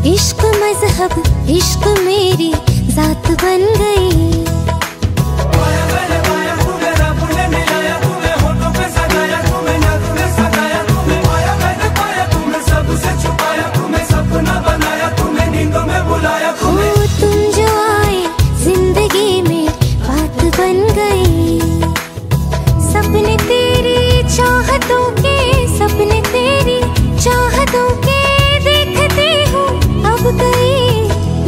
इश्क मजहब इश्क मेरी जात बन गई। तुम जो आए जिंदगी में बात बन गई। सपने तेरी चाहतों के, सपने तेरी चाहतों के देखती हूँ अब गई।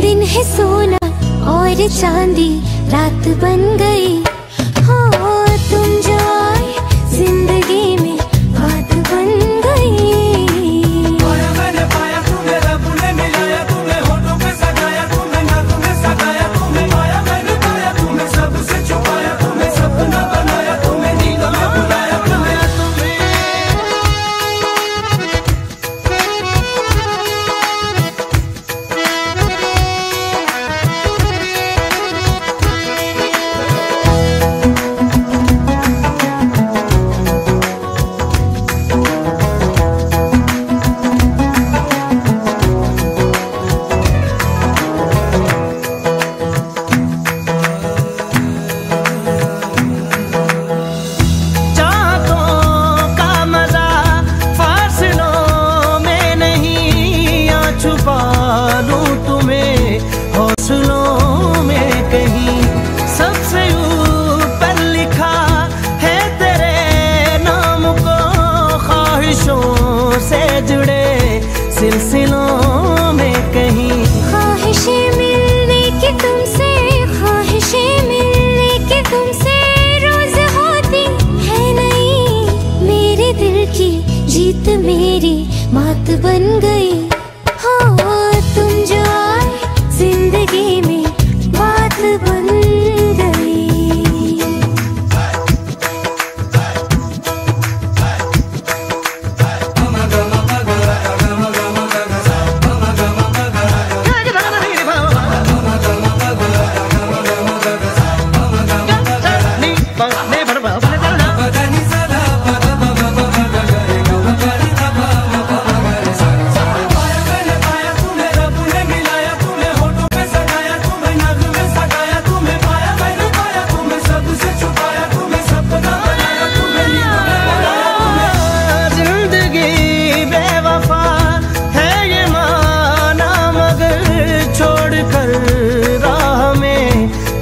दिन है सोना और चांदी रात बन गई। हो तुम जो आए जिंदगी में बात बन गई। हौसलों में कहीं सबसे ऊपर लिखा है तेरे नाम को। ख्वाहिशों से जुड़े सिलसिलों में कहीं ख्वाहिशें मिलने की तुमसे, ख्वाहिशें मिलने की तुमसे रोज होती है नहीं। मेरे दिल की जीत मेरी मात बन गई। हो तुम जो आए जिंदगी में बात बन गई।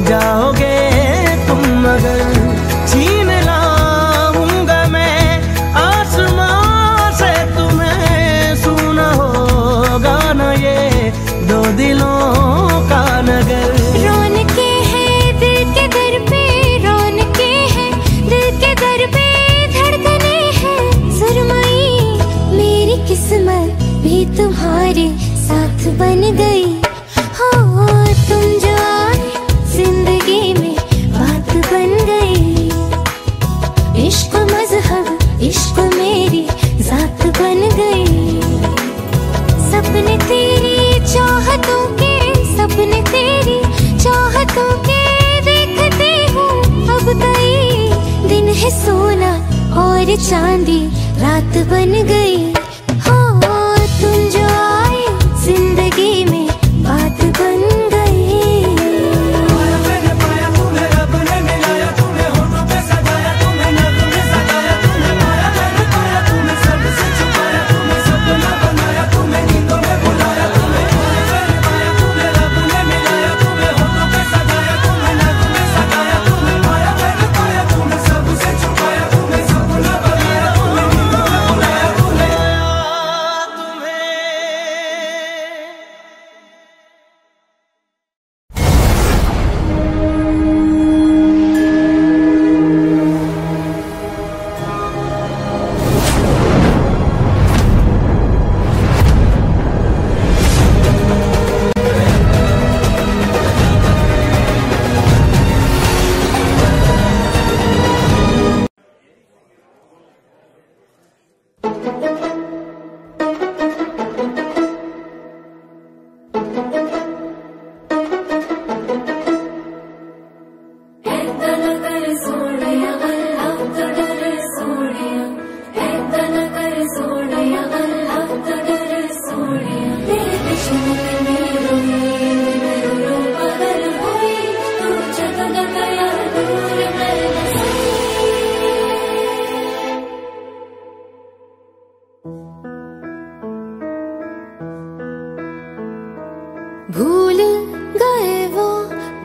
जाओगे तुम मगर छीन लाऊंगा मैं आसमां से तुम्हें। सुना होगा ना ये दो दिलों का नगर। रौनके हैं दिल के दर पे, रौनके हैं दिल के दर पे धड़कने हैं सुरमई। मेरी किस्मत भी तुम्हारे साथ बन गई। हो तुम जो आए जिंदगी में बात बन गई। इश्क मजहब इश्क मेरी जात बन गई। सपने तेरी चाहतों के, सपने तेरी चाहतों के देखती हूँ अब गई। दिन है सोना और चांदी रात बन गई। हो तुम जो आए जिंदगी में बात बन गई।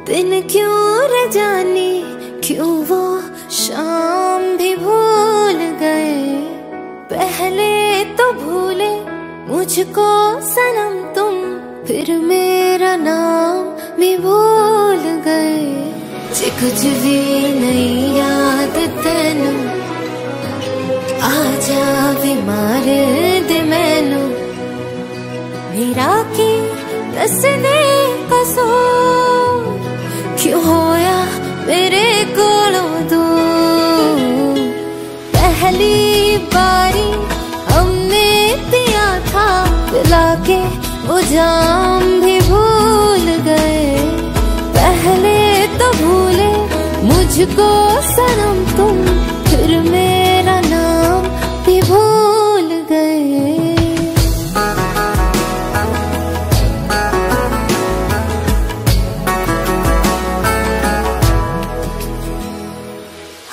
दिन क्यों न जाने क्यों वो शाम भी भूल गए। पहले तो भूले मुझको सनम तुम, फिर मेरा नाम भी भूल गए। जे कुछ भी नहीं याद तेनू, आजा भी मार दे मैनू। मेरा की दस दे कसूर, क्यों होया मेरे कोलों दूर। पहली बारी हमने पिया था पिला के, वो जाम भी भूल गए। पहले तो भूले मुझको सनम तुम, फिर मेरा नाम भी भूल गए।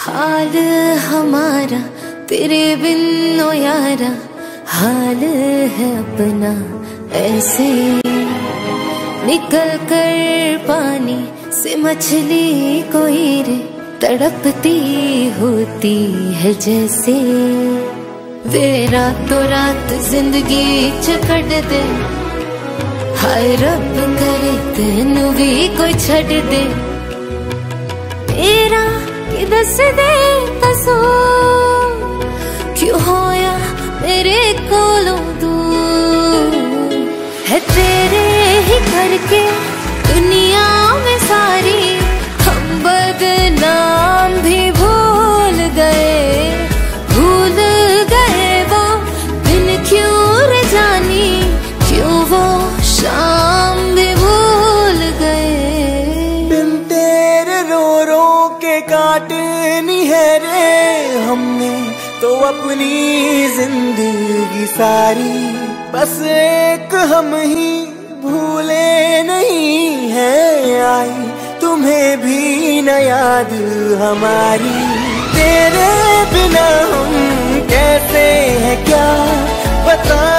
हाल हमारा तेरे बिन ओ यारा, हाल है अपना ऐसे। निकल कर पानी से मछली कोई रे, तड़पती होती है जैसे। वे रातों रात जिंदगी चकड़ दे, हाय रब करे तेनू भी कोई छड़ दे। मेरा कि दस दे कसूर, क्यों होया मेरे कोलों दूर। है तेरे ही करके दुनिया में सारी, हम बदनाम भी भूल गए। भूल गए वो दिन क्यों न जानी, क्यों वो शाम भी भूल गए। बिन तेरे रो रो के काटनी है रे हमने तो अपनी जिंदगी सारी। बस एक हम ही भूले नहीं है आई, तुम्हें भी न याद हमारी। तेरे बिना हम कैसे हैं क्या बताएं।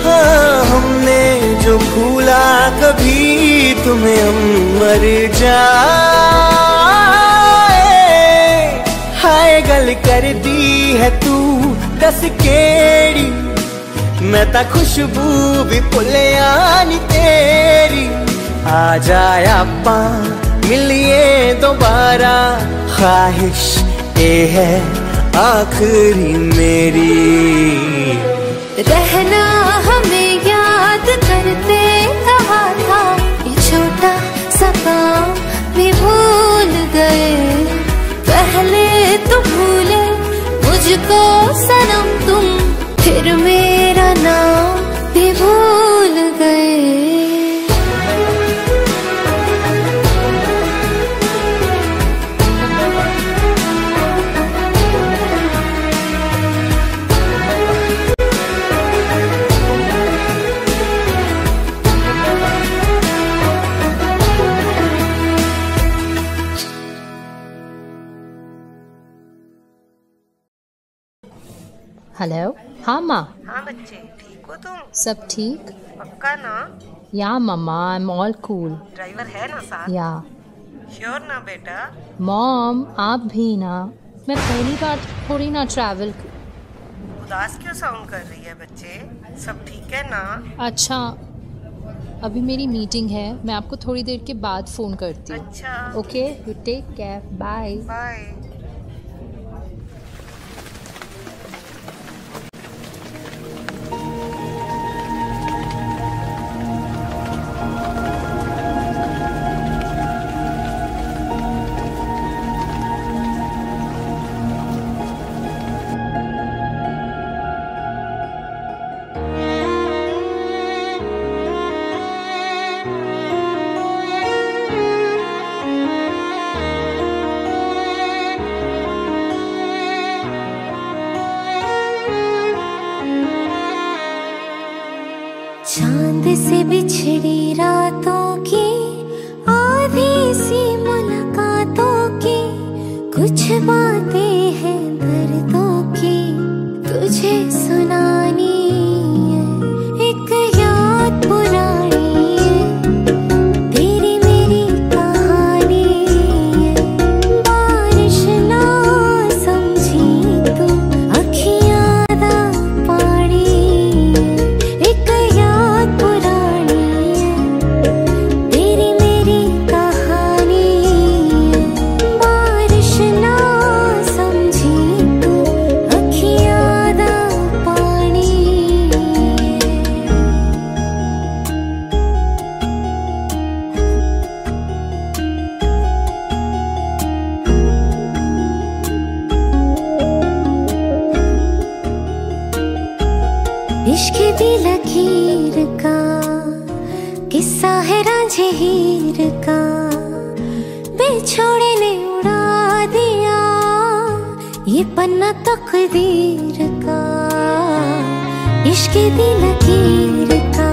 हाँ हमने जो भूला कभी तुम्हें हम मर जाए। हाय गल कर दी है तू दस केड़ी, मैं ता खुशबू भी भुलिया नी तेरी। आ जाए आपा मिलिए दोबारा, ख्वाहिश ये है आखिरी मेरी। रहना हमें याद करते कहा था, ये छोटा सा काम भी भूल गए। पहले तो भूले मुझको सनम तुम, फिर मेरा नाम भी भूल गए। हेलो। हाँ माँ। हाँ बच्चे ठीक हो तुम? सब ठीक? पक्का ना? या मम्मा I am all cool. Driver है ना साथ? या। श्योर ना बेटा? मॉम आप भी ना, मैं पहली बार थोड़ी ना ट्रैवल। उदास क्यों साउंड कर रही है बच्चे? सब ठीक है ना? अच्छा अभी मेरी मीटिंग है, मैं आपको थोड़ी देर के बाद फ़ोन करती हूँ। अच्छा okay you take care, bye bye. चांद से बिछड़ी रातों की आधी सी मुलाकातों की, कुछ बातें हैं दर्दों की तुझे सुनानी है। एक याद पुरानी किस्सा है रांझे हीर का, बिछोड़े ने उड़ा दिया ये पन्ना तकदीर का, इश्क दी लकीर का।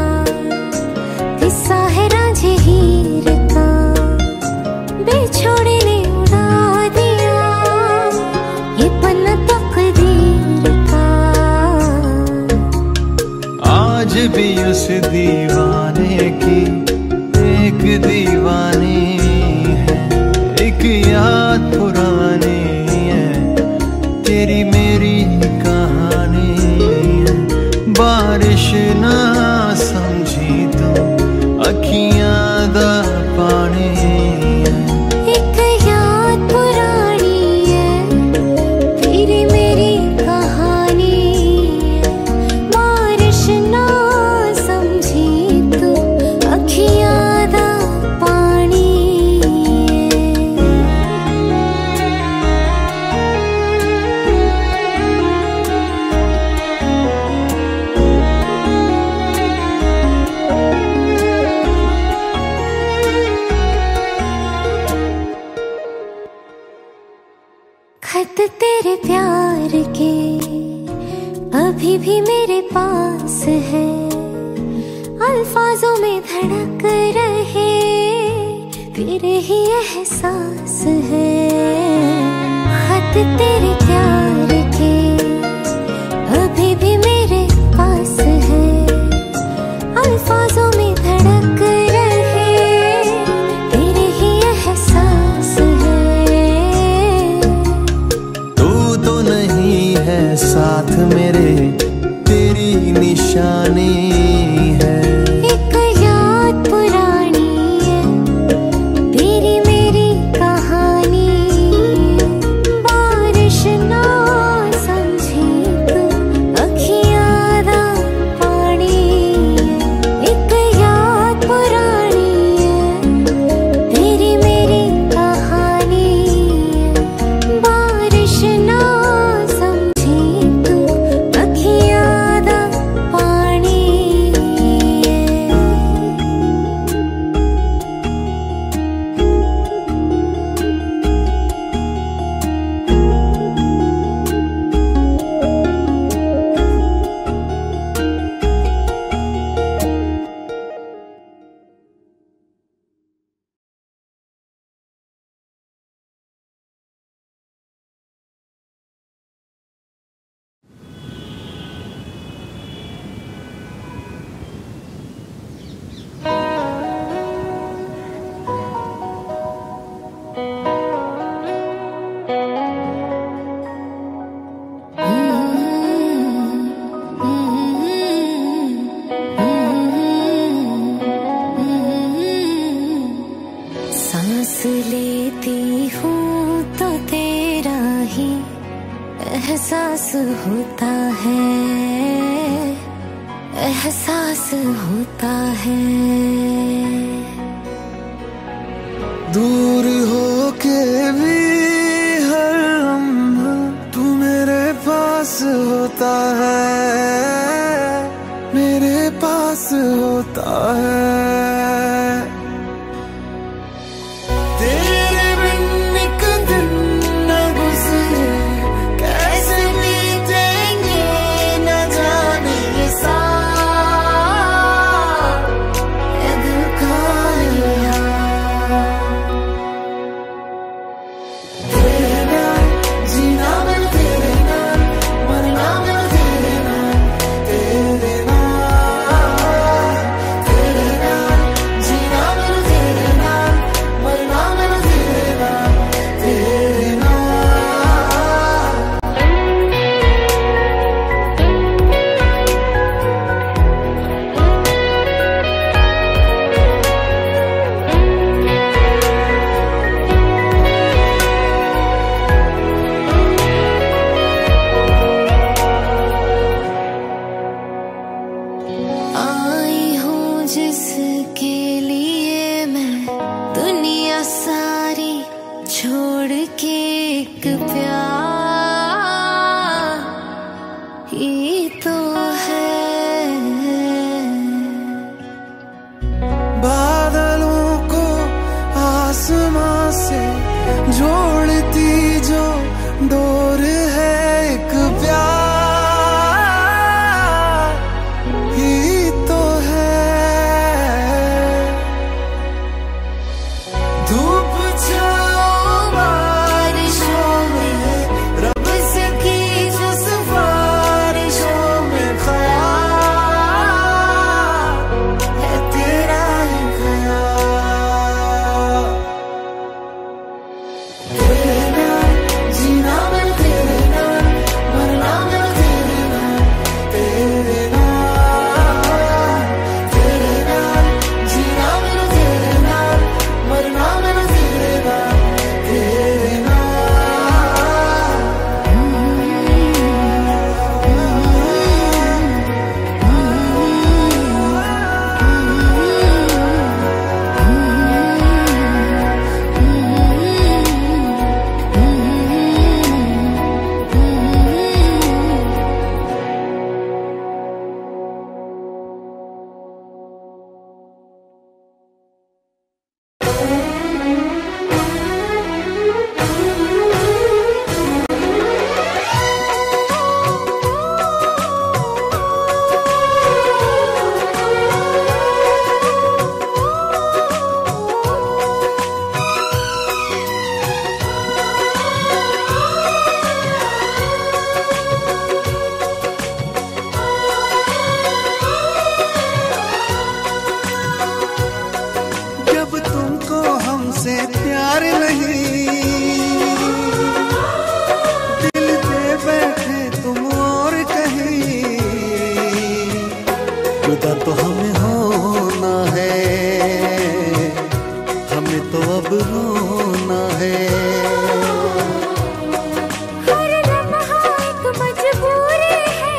किस्सा है रांझे हीर का, बिछोड़े ने उड़ा दिया ये पन्ना तकदीर का। आज भी उस दीवाने की एक दीवानी है, एक याद पुरानी है, तेरी मेरी कहानी है। बारिश ना समझी तो अखियां दा पानी है, एक याद पुरानी है, तेरी मेरी कहानी है। बारिश ना समझी तो अखियां दा पानी है। खत तेरे प्यार के अभी भी मेरे पास है, अल्फाजों में धड़क रहे तेरे ही एहसास है। खत तेरे प्यार के अभी भी मेरे पास है, अल्फाजों में धड़क रहे तेरे ही एहसास है। तू तो नहीं है साथ मेरे, तेरी निशानी है। एक याद पुरानी है, तेरी मेरी कहानी है। बारिश ना समझी तो अखियां दा पानी है। एक याद पुरानी है, तेरी मेरी कहानी है। बारिश ना समझी तो अखियां दा पानी है। सांस लेती हूँ तो तेरा ही एहसास होता है, एहसास होता है। दूर हो के भी हर लम्हा तू मेरे पास होता है, मेरे पास होता है। तेरे बिन एक दिन न गुजरे, कैसे बीतेंगे न जाने ये साल, ये दिल का ये हाल। तेरे नाल जीना मैं तेरे नाल, मरना मैं तेरे नाल, तेरे नाल, तेरे नाल जीना मैं तेरे नाल, मरना मैं तेरे नाल, तेरे नाल। आई हूँ जिसके लिए मैं दुनिया सारी छोड़ के, एक प्यार ही तो है। से जोड़ती जो डोर है एक प्यार ही तो है। धूप छाँव बारिशों में रब से की जो सिफारिशों में ख्याल है तेरा ही ख्याल। तेरे नाल जीना मैं तेरे नाल मरना मैं तेरे नाल। तेरे नाल जीना मैं तेरे नाल मरना मैं तेरे नाल। तेरे जब तुमको हमसे प्यार नहीं, दिल दे बैठे तुम और कहीं। जुदा तो हमें होना है, हमें तो अब रोना है। हर लम्हा एक मजबूरी है,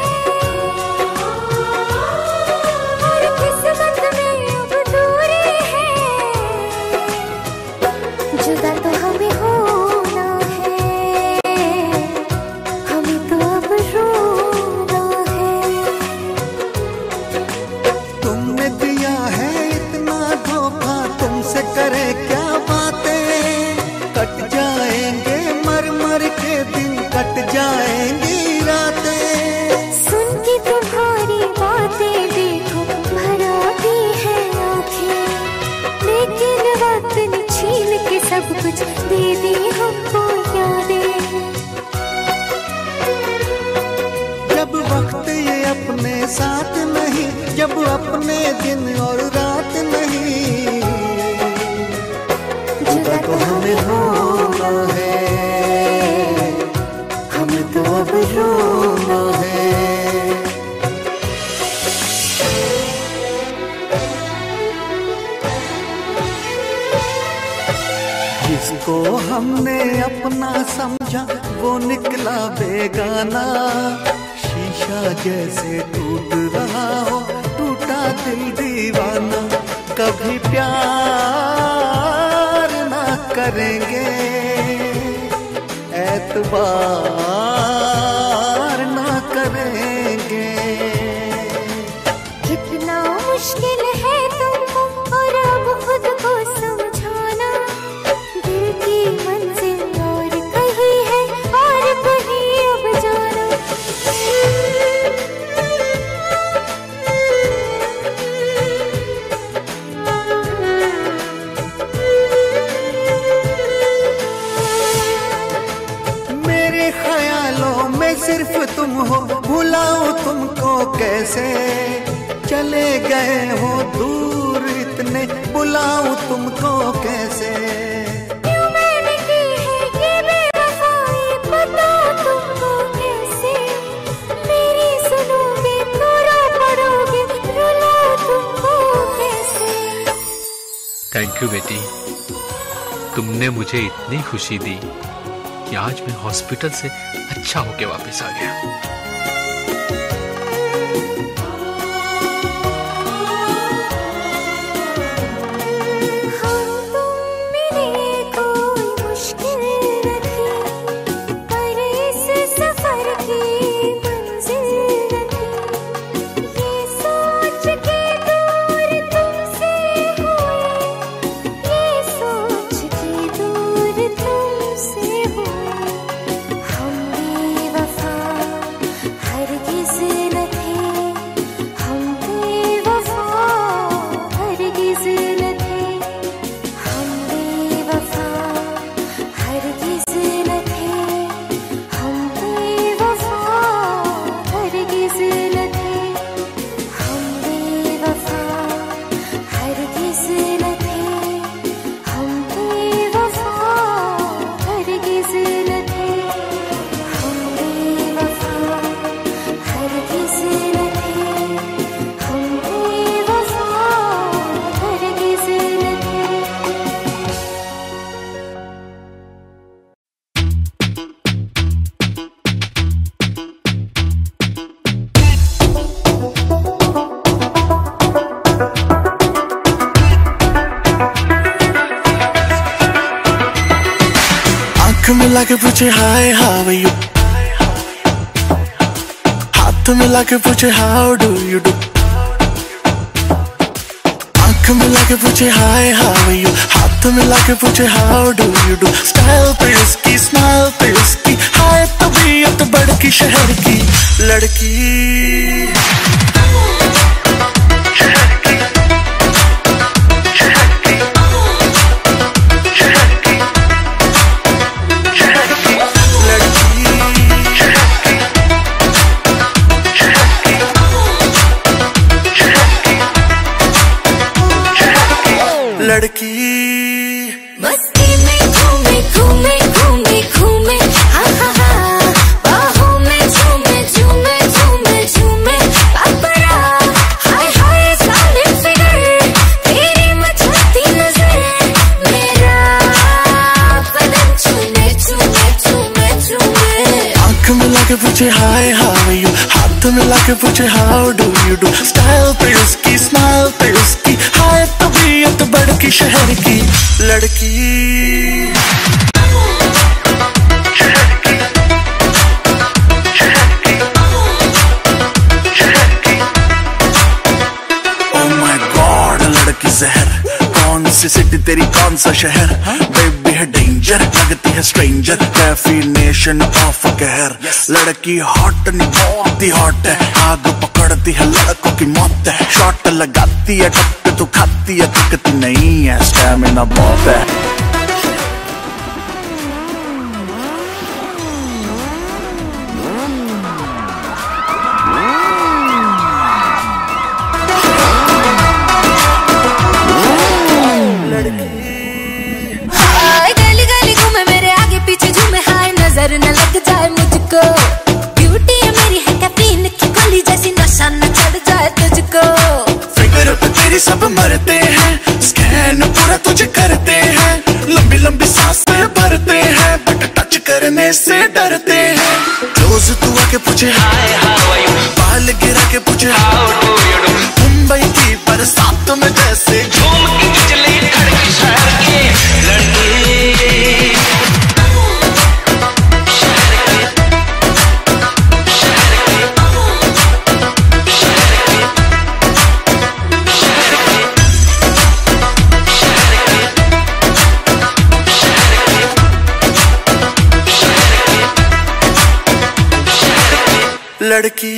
हर किस्मत में अब दूरी है। जुदा तो हमें होना है, हमें तो अब रोना है। तुमने दिया है इतना धोखा, तुमसे करे क्या बातें। कट जाएंगे मर मर के दिन, कट जाएंगी रातें। सुन के तुम्हारी बातें देखो भर आती है आँखें, लेकिन वक्त ने छीन के सब कुछ दे दी हमको यादें। जब वक्त ये अपने साथ नहीं, जब अपने दिन और रात नहीं। जुदा तो हमें होना है, हमें तो अब रोना है। जिसको हमने अपना समझा वो निकला बेगाना। शीशा जैसे टूट रहा हो, टूटा दिल दीवाना। कभी प्यार ना करेंगे, एतबार ना करेंगे। कितना मुश्किल है तुमको और अब खुद को समझाना। दिल की मंजिल और कहीं है और कहीं अब जाना। मेरे ख्यालों में सिर्फ तुम हो, भुलाऊं तुमको कैसे। चले गए हो दूर इतने, बुलाऊं तुमको कैसे। क्यों मैंने की है ये बेवफाई, बताओ तुमको कैसे। मेरी सुनोगे तो रो पड़ोगे, रुलाऊं तुमको कैसे। थैंक यू बेटी, तुमने मुझे इतनी खुशी दी कि आज मैं हॉस्पिटल से अच्छा होके वापस आ गया। हम तुम मिले कोई मुश्किल न थी, पर इस सफर की मंजिल न थी। ये सोच के दूर तुमसे हुए, ये सोच के दूर मिला के पूछे हाय हाउ आर यू, हाथ मिला के पूछे हाउ डू यू डू, आंख मिला के पूछे हाय हाउ आर यू, हाथ मिला के पूछे how do you do. Style पे उसकी, स्माइल पे उसकी, हाय तबीयत बड़की शहर की लड़की। लड़की मस्ती में घूमे घूमे घूमे घूमे, हा हा हा, बाहों में झूमे झूमे झूमे झूमे, पापरा हाय हाय सालिम फिगर, तेरी मचलती नजर, मेरा बदन चूमे चूमे चूमे चूमे। आंख मिला के पूछे हाय हाउ आर यू, हाथ मिला के पूछे how do you do. Style पे उसकी, स्माइल पे उसकी, हाय तबीयत बड़की शहर की लड़की। Oh my God, लड़की जहर, कौन सी सिटी तेरी कौन सा शहर, बेबी है डेंजर, लगती है स्ट्रेंजर, डेफिनेशन ऑफ कहर। लड़की हॉट नहीं बहुत ही हॉट है, आग पकड़ती है लड़कों की मौत है, शॉट लगाती है टप तो खाती है, दिखती नहीं है, स्टैमिना बहुत है। गली गली घूमे मेरे आगे पीछे झूमे, हाय नजर न लग जाए मुझको, ब्यूटी है मेरी है कैफीन की गोली जैसी, नशा न चढ़ जाए तुझको। फिगर पे तेरी सब मरते हैं, स्कैन पूरा तुझे करते हैं, लंबी लंबी सांसें भरते हैं, बट टच करने से डरते हैं। क्लोज तू आके पूछे हाय हाउ आर यू, बाल गिरा के पूछे how do you do. Mumbai की बरसात में जैसे झूम के चले खड़की शहर की लड़की। लड़की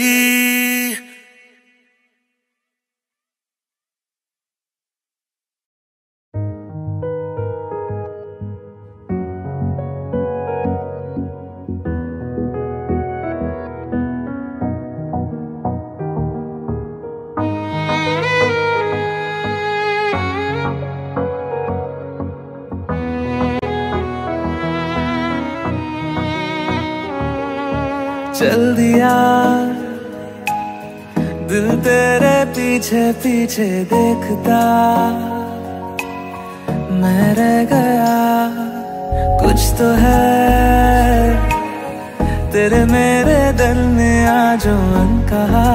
चल दिया दिल तेरे पीछे पीछे देखता, मैं रह गया कुछ तो है तेरे मेरे दिल में आज अनकहा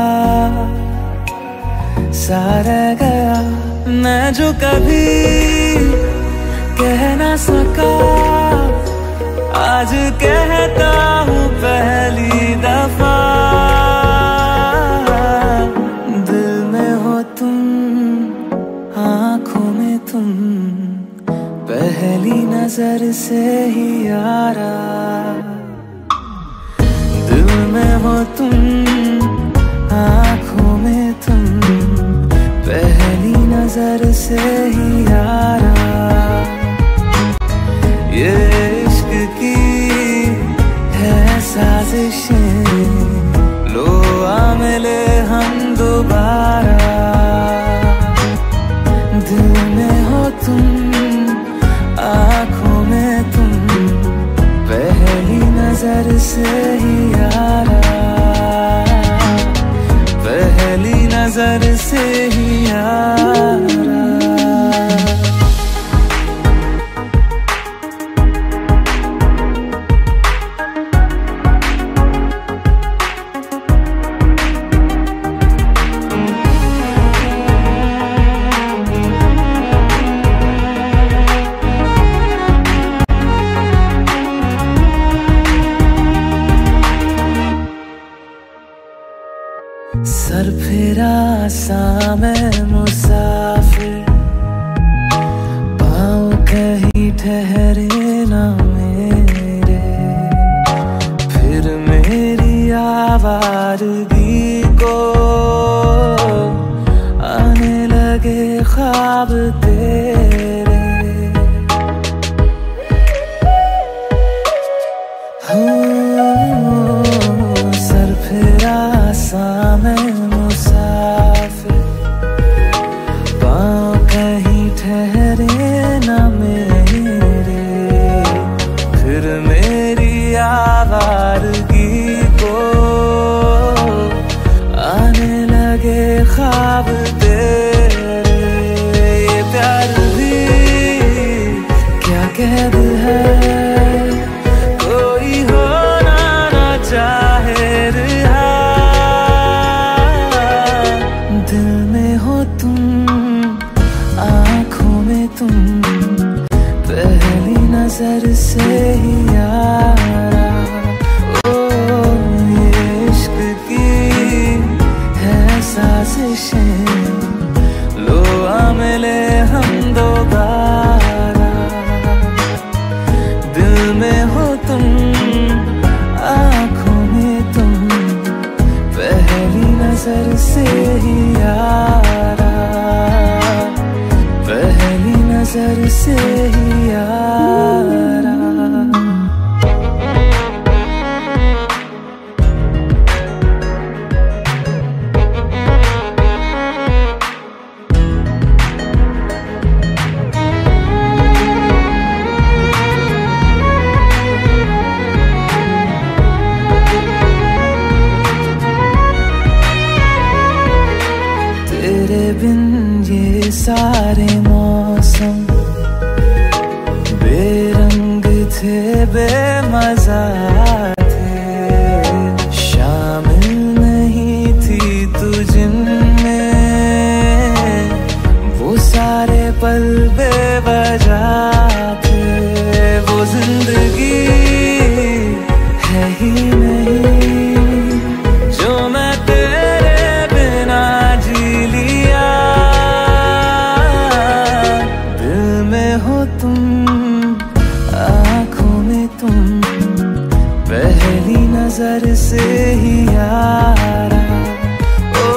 सा रह गया, मैं जो कभी कह ना सका आज कहता हूँ पहली दफा। दिल में हो तुम, आँखों में तुम, पहली नजर से ही यारा। दिल में हो तुम, आँखों में तुम, पहली नजर से ही यारा। ये इश्क की है साजिशें, लो आ मिले हम दोबारा। दिल में हो तुम, आँखों में तुम, पहली नजर से ही यारा, पहली नजर से ही यारा। ठहरे ना मेरे, फिर मेरी आवारगी को आने लगे ख्वाब तेरे। सर फिरा सा मैं मुसाफिर, पाँव कहीं ठहरे ना मेरे, फिर मेरी आवारगी को आने लगे ख्वाब तेरे। ये प्यार भी क्या कैद है, कोई होना ना चाहे रिहा। दिल में हो तुम, आँखों में तुम, पहली नजर से ही यारा। ओ ये इश्क की है साजिशें, लो आ मिले हम दोबारा। दिल में हो तुम, आँखों में तुम, पहली नजर से ही यारा, पहली नजर से ही यारा। तेरे बिन ये सारे मौसम बेरंग थे, बेमजा थे, शामिल नहीं थी तू जिनमें, वो सारे पल बेवजह थे। वो जिंदगी है ही नहीं जो मैं तेरे बिना जी लिया। दिल में हो तुम, आँखों में तुम, पहली नजर से ही यारा। ओ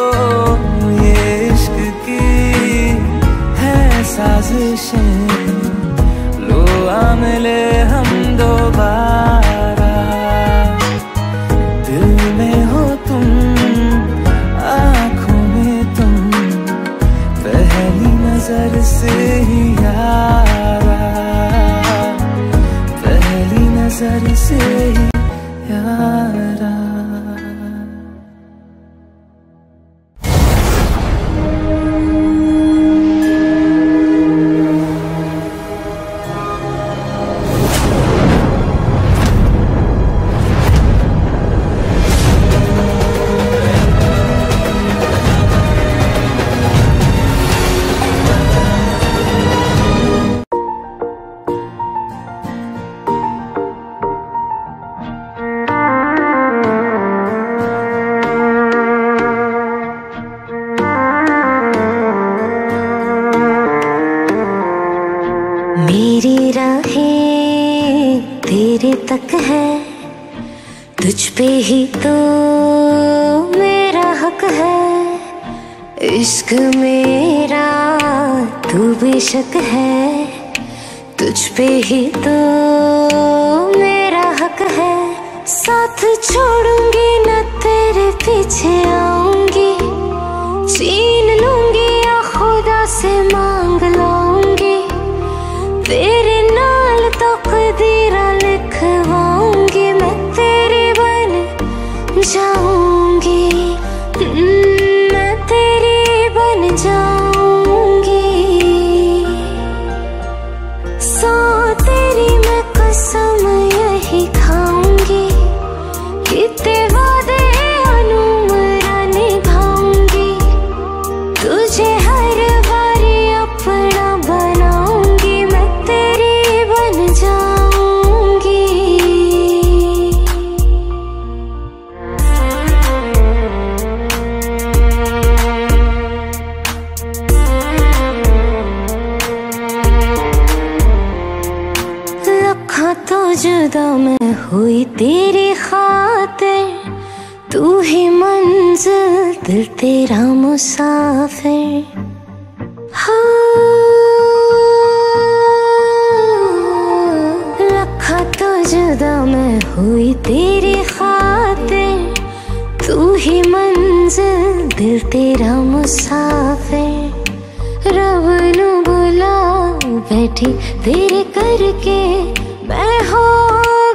ये इश्क की है साजिशें, लो आ मिले हम दोबारा। दिल में हो तुम, आँखों में तुम, पहली नजर से ही यारा, पहली नजर से ही यारा। मेरी राहें तेरे तक है, तुझ पे ही तो मेरा हक है। इश्क मेरा तू बेशक है, तुझ पे ही तो मेरा हक है। साथ छोड़ूंगी न तेरे पीछे आऊंगी, छीन लूंगी या खुदा से मांग लाऊंगी, तेरे नाल तकदीरा लिखवाऊंगी, मैं तेरी बन जाऊंगी, मैं तेरी बन जाऊंगी। सौ तेरी मैं कसम यही खाऊंगी, कितने वादे अनुमरा निभाऊंगी, तुझे हर बारी अपना जुदा मैं हुई तेरी खातिर, तू ही मंजिल दिल तेरा मुसाफिर। रखा तो जुदा मैं हुई तेरी खातिर, तू ही मंजिल दिल तेरा मुसाफिर। रब नू बुला बैठी तेरे करके, मैं हो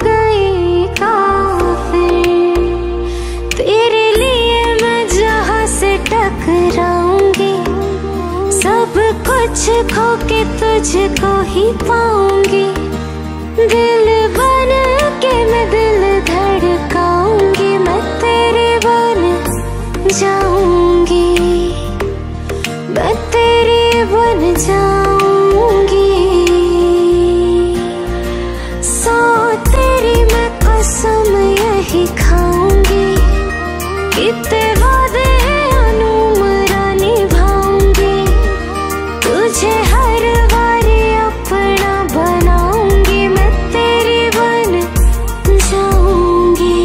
गई काफिर। तेरे लिए मैं जहां से टकराऊंगी, सब कुछ खो के तुझको ही पाऊंगी। दिल बन के मैं दिल धड़काऊंगी, मैं तेरे बन जाऊंगी, मैं तेरी बन जाऊंगी। सो तेरी मैं कसम यही खाऊंगी, कितने वादे अनुमरा निभाऊंगी। तुझे हर बारी अपना बनाऊंगी, मैं तेरी बन जाऊंगी,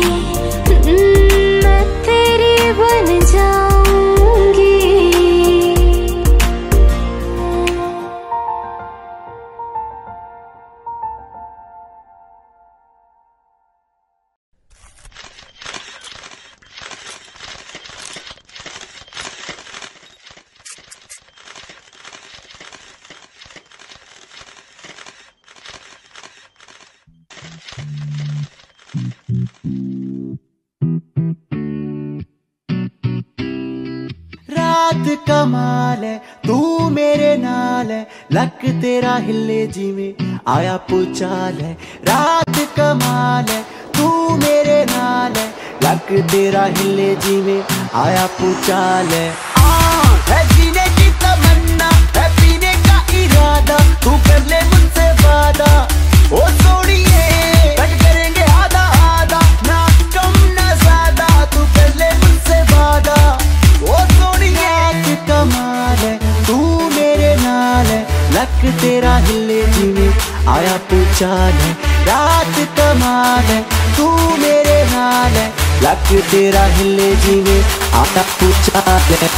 मैं तेरी बन जाऊंगी। रात कमाल है, तू मेरे नाल है, लक तेरा हिले जिमें आया पुचाल है। रात कमाल है, तू मेरे नाल है, लक तेरा हिले जिमें आया पुचाल है। है जीने की तमन्ना, है पीने का इरादा, तू कर ले मुझसे वादा। ओ सोनिए कट करेंगे आधा आधा, ना कम ना ज्यादा, तू कर ले मुझसे वादा। ओ सोनिए कमाल है, तू मेरे नाल है, लक तेरा हिले जिमें आया पुचाल है। रात कमाल है, तू मेरे नाल है, लक तेरा हिले जिमें आया पुचाल है।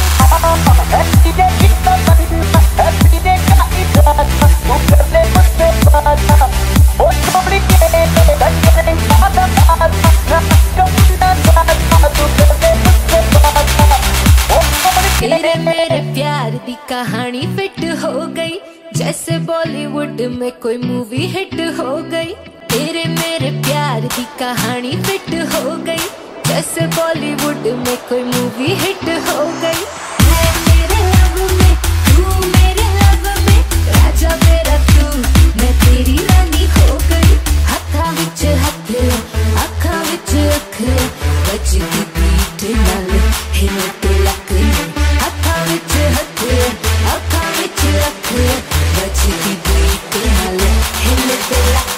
तेरे मेरे प्यार दी कहानी फिट हो गई, जैसे बॉलीवुड में कोई मूवी हिट हो गई। तेरे मेरे प्यार दी कहानी फिट हो गई, जैसे बॉलीवुड में कोई मूवी हिट हो गई। मैं तेरे लव में, तू मेरे लव में, राजा मेरा तू, मैं तेरी रानी हो गई। हत्था विच हथ, अखा विच अख, बजदी बीट नाल हिल ते लक। हत्था विच हथ, अखा विच अख, बजदी बीट नाल हिल ते लक।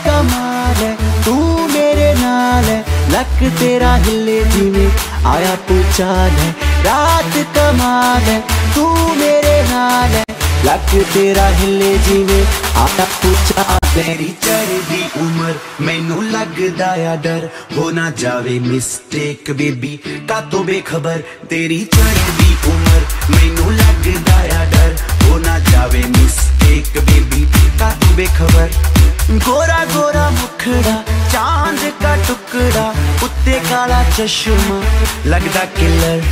कमाल है, तू मेरे नाल है, लक तेरा हिले जिमें आया पुचाल है। रात कमाल है, तू मेरे नाल है, लक तेरा हिले जिमें आया पुचाल। तेरी चढ़दी उम्र मैनू लगदा या डर, हो ना जावे मिस्टेक बेबी का तो बेखबर। तेरी चढ़दी उम्र मैनू लगदा या डर, हो ना जावे मिस्टेक बेबी का तो बेखबर। गोरा गोरा मुखड़ा चांद का टुकड़ा, उत्ते काला चश्मा लगदा किलर।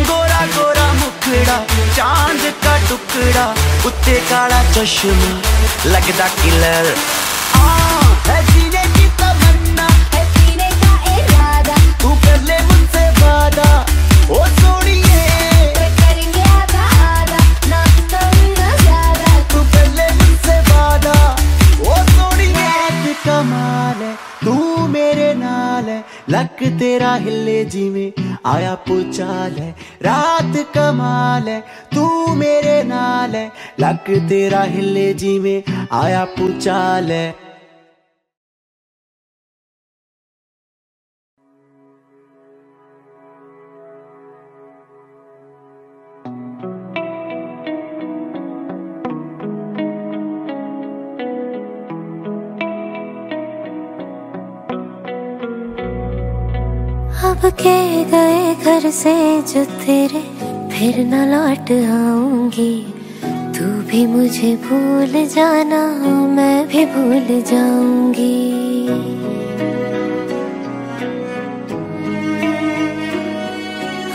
गोरा गोरा मुखड़ा चांद का टुकड़ा, उत्ते काला चश्मा लगदा किलर। है जीने की तमन्ना, है जीने का इरादा, तू कर ले मुझसे वादा। ओ सोनिए करेंगे आधा आधा, ना कम ना ज्यादा, तू कर ले मुझसे वादा। ओ सोनिए कमाल है, तू मेरे नाल है, लक तेरा हिले जिमें आया पुचाल है। रात कमाल है, तू मेरे नाल है, लक तेरा हिले जिमें आया पुचाल है। अब के गए घर से जो तेरे फिर न लौट आऊंगी। तू भी मुझे भूल जाना, मैं भी भूल जाऊंगी।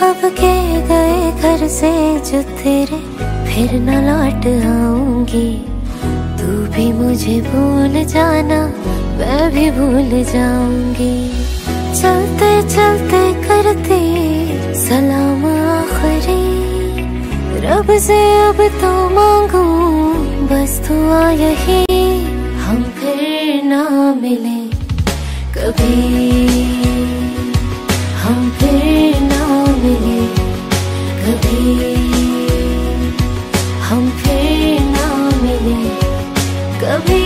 अब के गए घर से जो तेरे फिर न लौट आऊंगी। तू भी मुझे भूल जाना, मैं भी भूल जाऊंगी। चलते चलते करती सलाम आखिरी, रब से अब तो मांगू बस दुआ यही। हम फिर ना मिले कभी, हम फिर ना मिले कभी, हम फिर ना मिले कभी,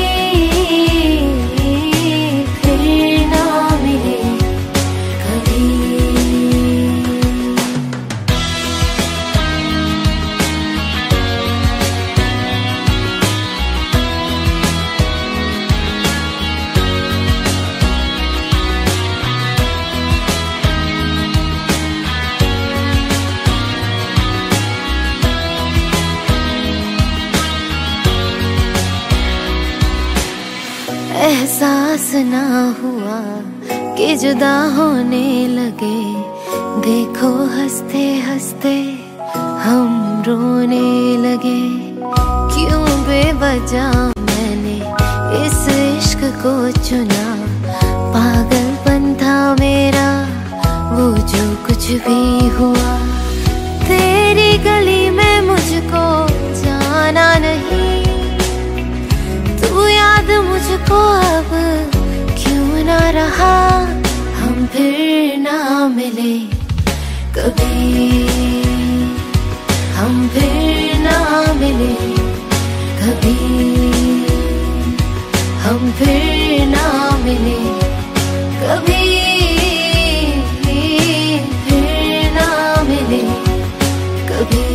फिर ना मिले कभी। एहसास ना हुआ कि जुदा होने लगे। देखो हंसते हंसते हम रोने लगे। क्यों बेवजह मैंने इस इश्क को चुना। पागलपन था मेरा वो जो कुछ भी हुआ। तेरी गली में मुझको जाना नहीं। तू याद मुझको अब क्यों ना रहा। हम फिर ना मिले कभी, हम फिर ना मिले कभी, हम फिर ना मिले कभी, फिर ना मिले कभी।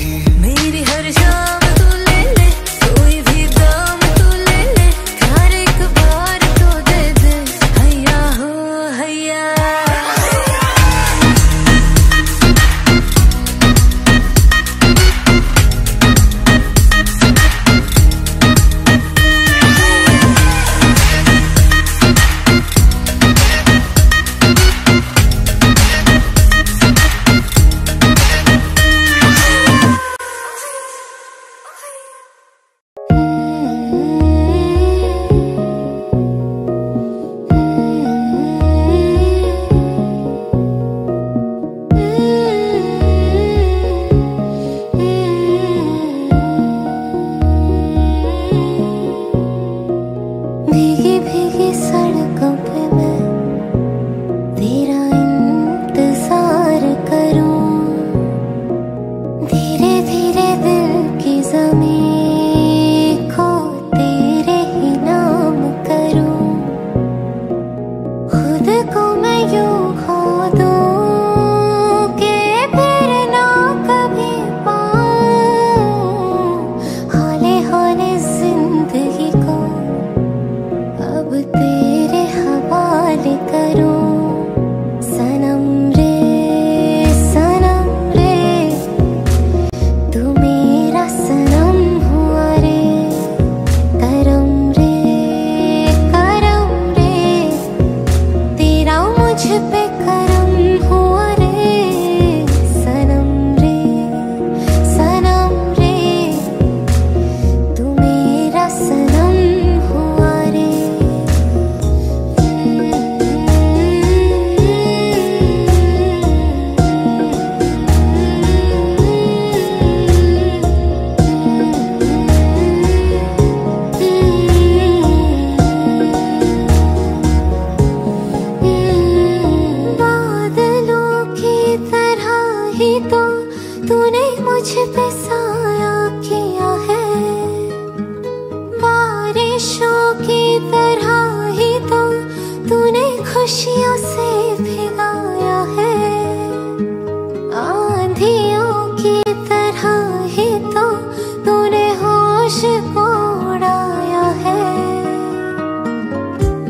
जाएगी। मेरी हर शाम तू ले ले, कोई भी दाम तू ले ले, प्यार एक बार तो दे दे, हैया हो हैया। भीगी भीगी सड़कों पे मैं तेरा इंतजार करूं, धीरे धीरे दिल की ज़मीं को तेरे ही नाम करूं, खुद को मैं यूं खो दूं कि फिर ना कभी पाऊं, हौले हौले जिंदगी को अब तेरे हवाले करूं। सनम रे तू मेरा सनम हुआ रे, करम रे तेरा मुझ पे करम हुआ रे। सनम रे तू मेरा सनम हुआ रे। बादलों की तरह ही तो तूने मुझ पे साया किया है, बारिशों की तरह ही तो तूने खुशियों से भिगाया है, आंधियों की तरह ही तो तूने होश को उड़ाया है।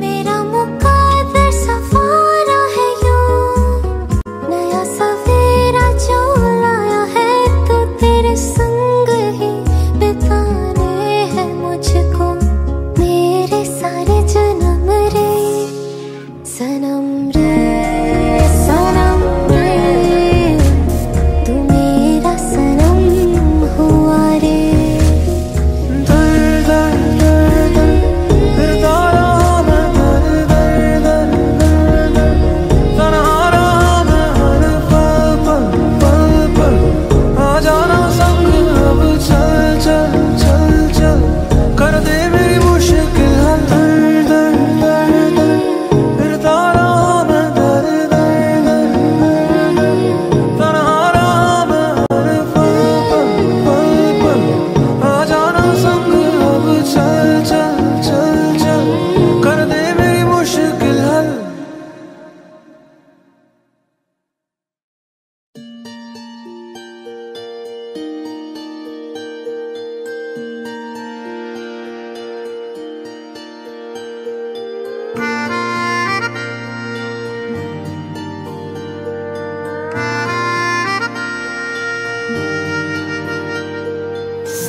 मेरा मुकद्दर सफारा है यूं, नया सवेरा जो लाया है, तो तेरे संग ही बिताने हैं मुझको मेरे सारे जन्म रे। सनम रे तू मेरा सनम हुआ रे।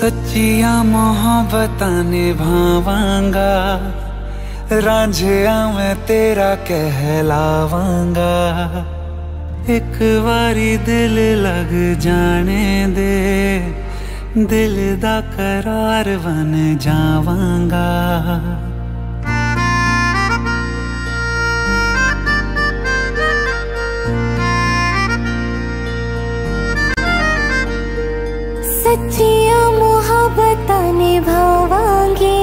सच्चियां मोहब्बतां निभावांगा, रांझिया मैं तेरा कहलावांगा। एक बारी दिल लग जाने दे, दिल दा करार बन जावांगा। सच्चियां मोहब्बतां निभावांगी,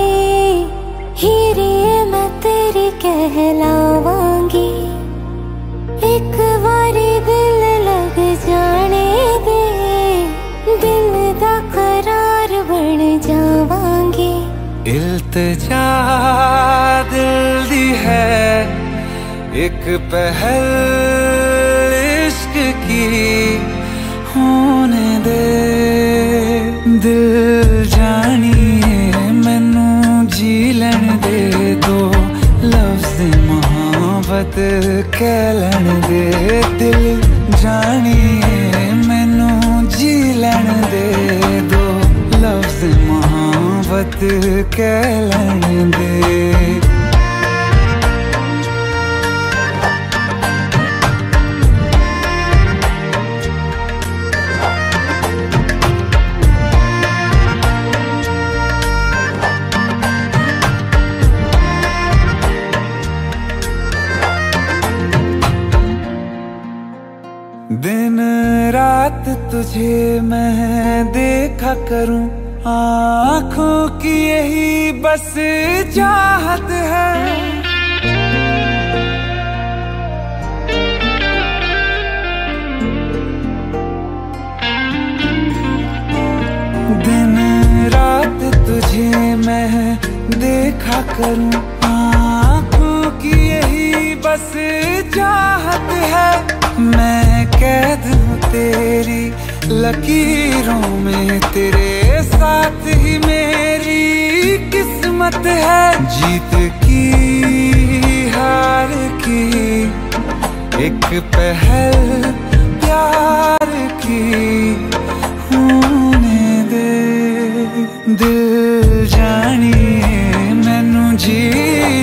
हीरे मैं तेरी कहलावांगी। एक बारी दिल लग जाने दे, दिल दा करार बन जावांगी। इल्तिजा दिल दी है एक पहल इश्क की, होने दे दिल जानिए मैनू जी लैण दे दो लफ्ज़ मोहब्बत कह लैण दे। दिल जानिए मैनू जी लैण दे दो लफ्ज़ मोहब्बत कह लैण दे। दिन रात तुझे मैं देखा करूं, आँखों की यही बस चाहत है। दिन रात तुझे मैं देखा करूं, आँखों की यही बस चाहत है। मैं कैद हूँ तेरी लकीरों में, तेरे साथ ही मेरी किस्मत है। जीत की हार की एक पहल प्यार की होने दे। दिल जानिए मैनू जी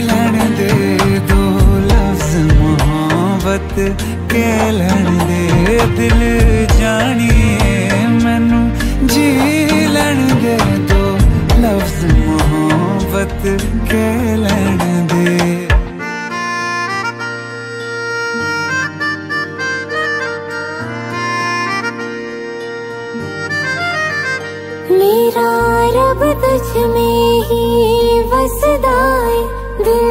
लैण दे दो लफ्ज़ मोहब्बत कह लैण दे। दिल जानिए मैनू जी लैण दे दो लफ्ज़ मोहब्बत कह लैण दे। मेरा रब तुझ में ही वसदा है, दिल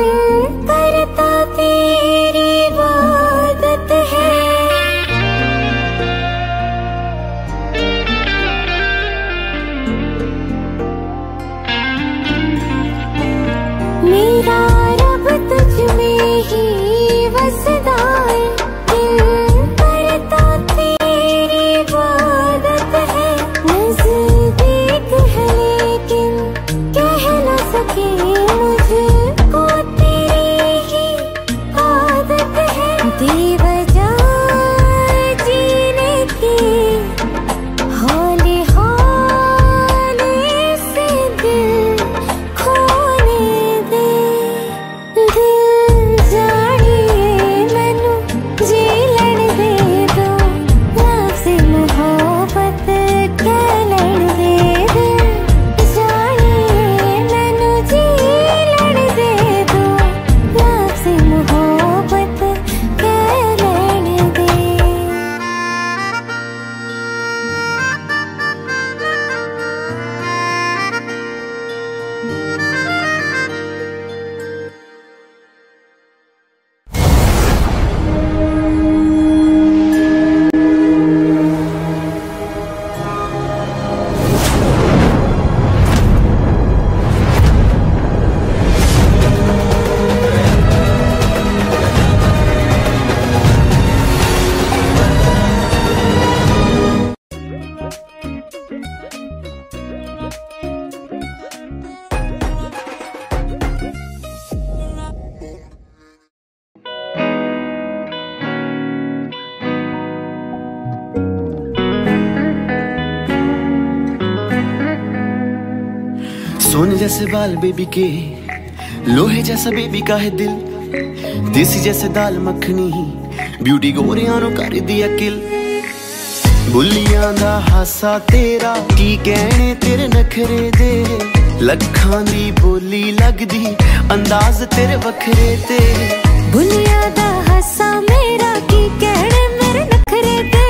करता तेरी इबादत है। मेरा रब तुझ में ही वसदा है, दिल करता तेरी इबादत है। नज़दीक है लेकिन कह न सके मुझको तेरी ही आदत है। बेवजह जीने की हौले हौले से दिल खोने दे। दिल जानिए मैनू जी लैण दे दो लफ्ज़ मोहब्बत कह लैण दे। दिल जानिए मैनू जी लैण दे दो लफ्ज़ मोहब्बत कह लैण दे। सोने जैसे बाल बेबी के, लोहे जैसा बेबी का है दिल, देसी जैसे दाल मखनी, ब्यूटी गोरियां नु कर दिया किल। बुलियां दा हासा तेरा की कहने तेरे नखरे दे, लखां दी बोली लगदी अंदाज तेरे वखरे ते। बुलिया दा हासा मेरा की कहने मेरे नखरे दे,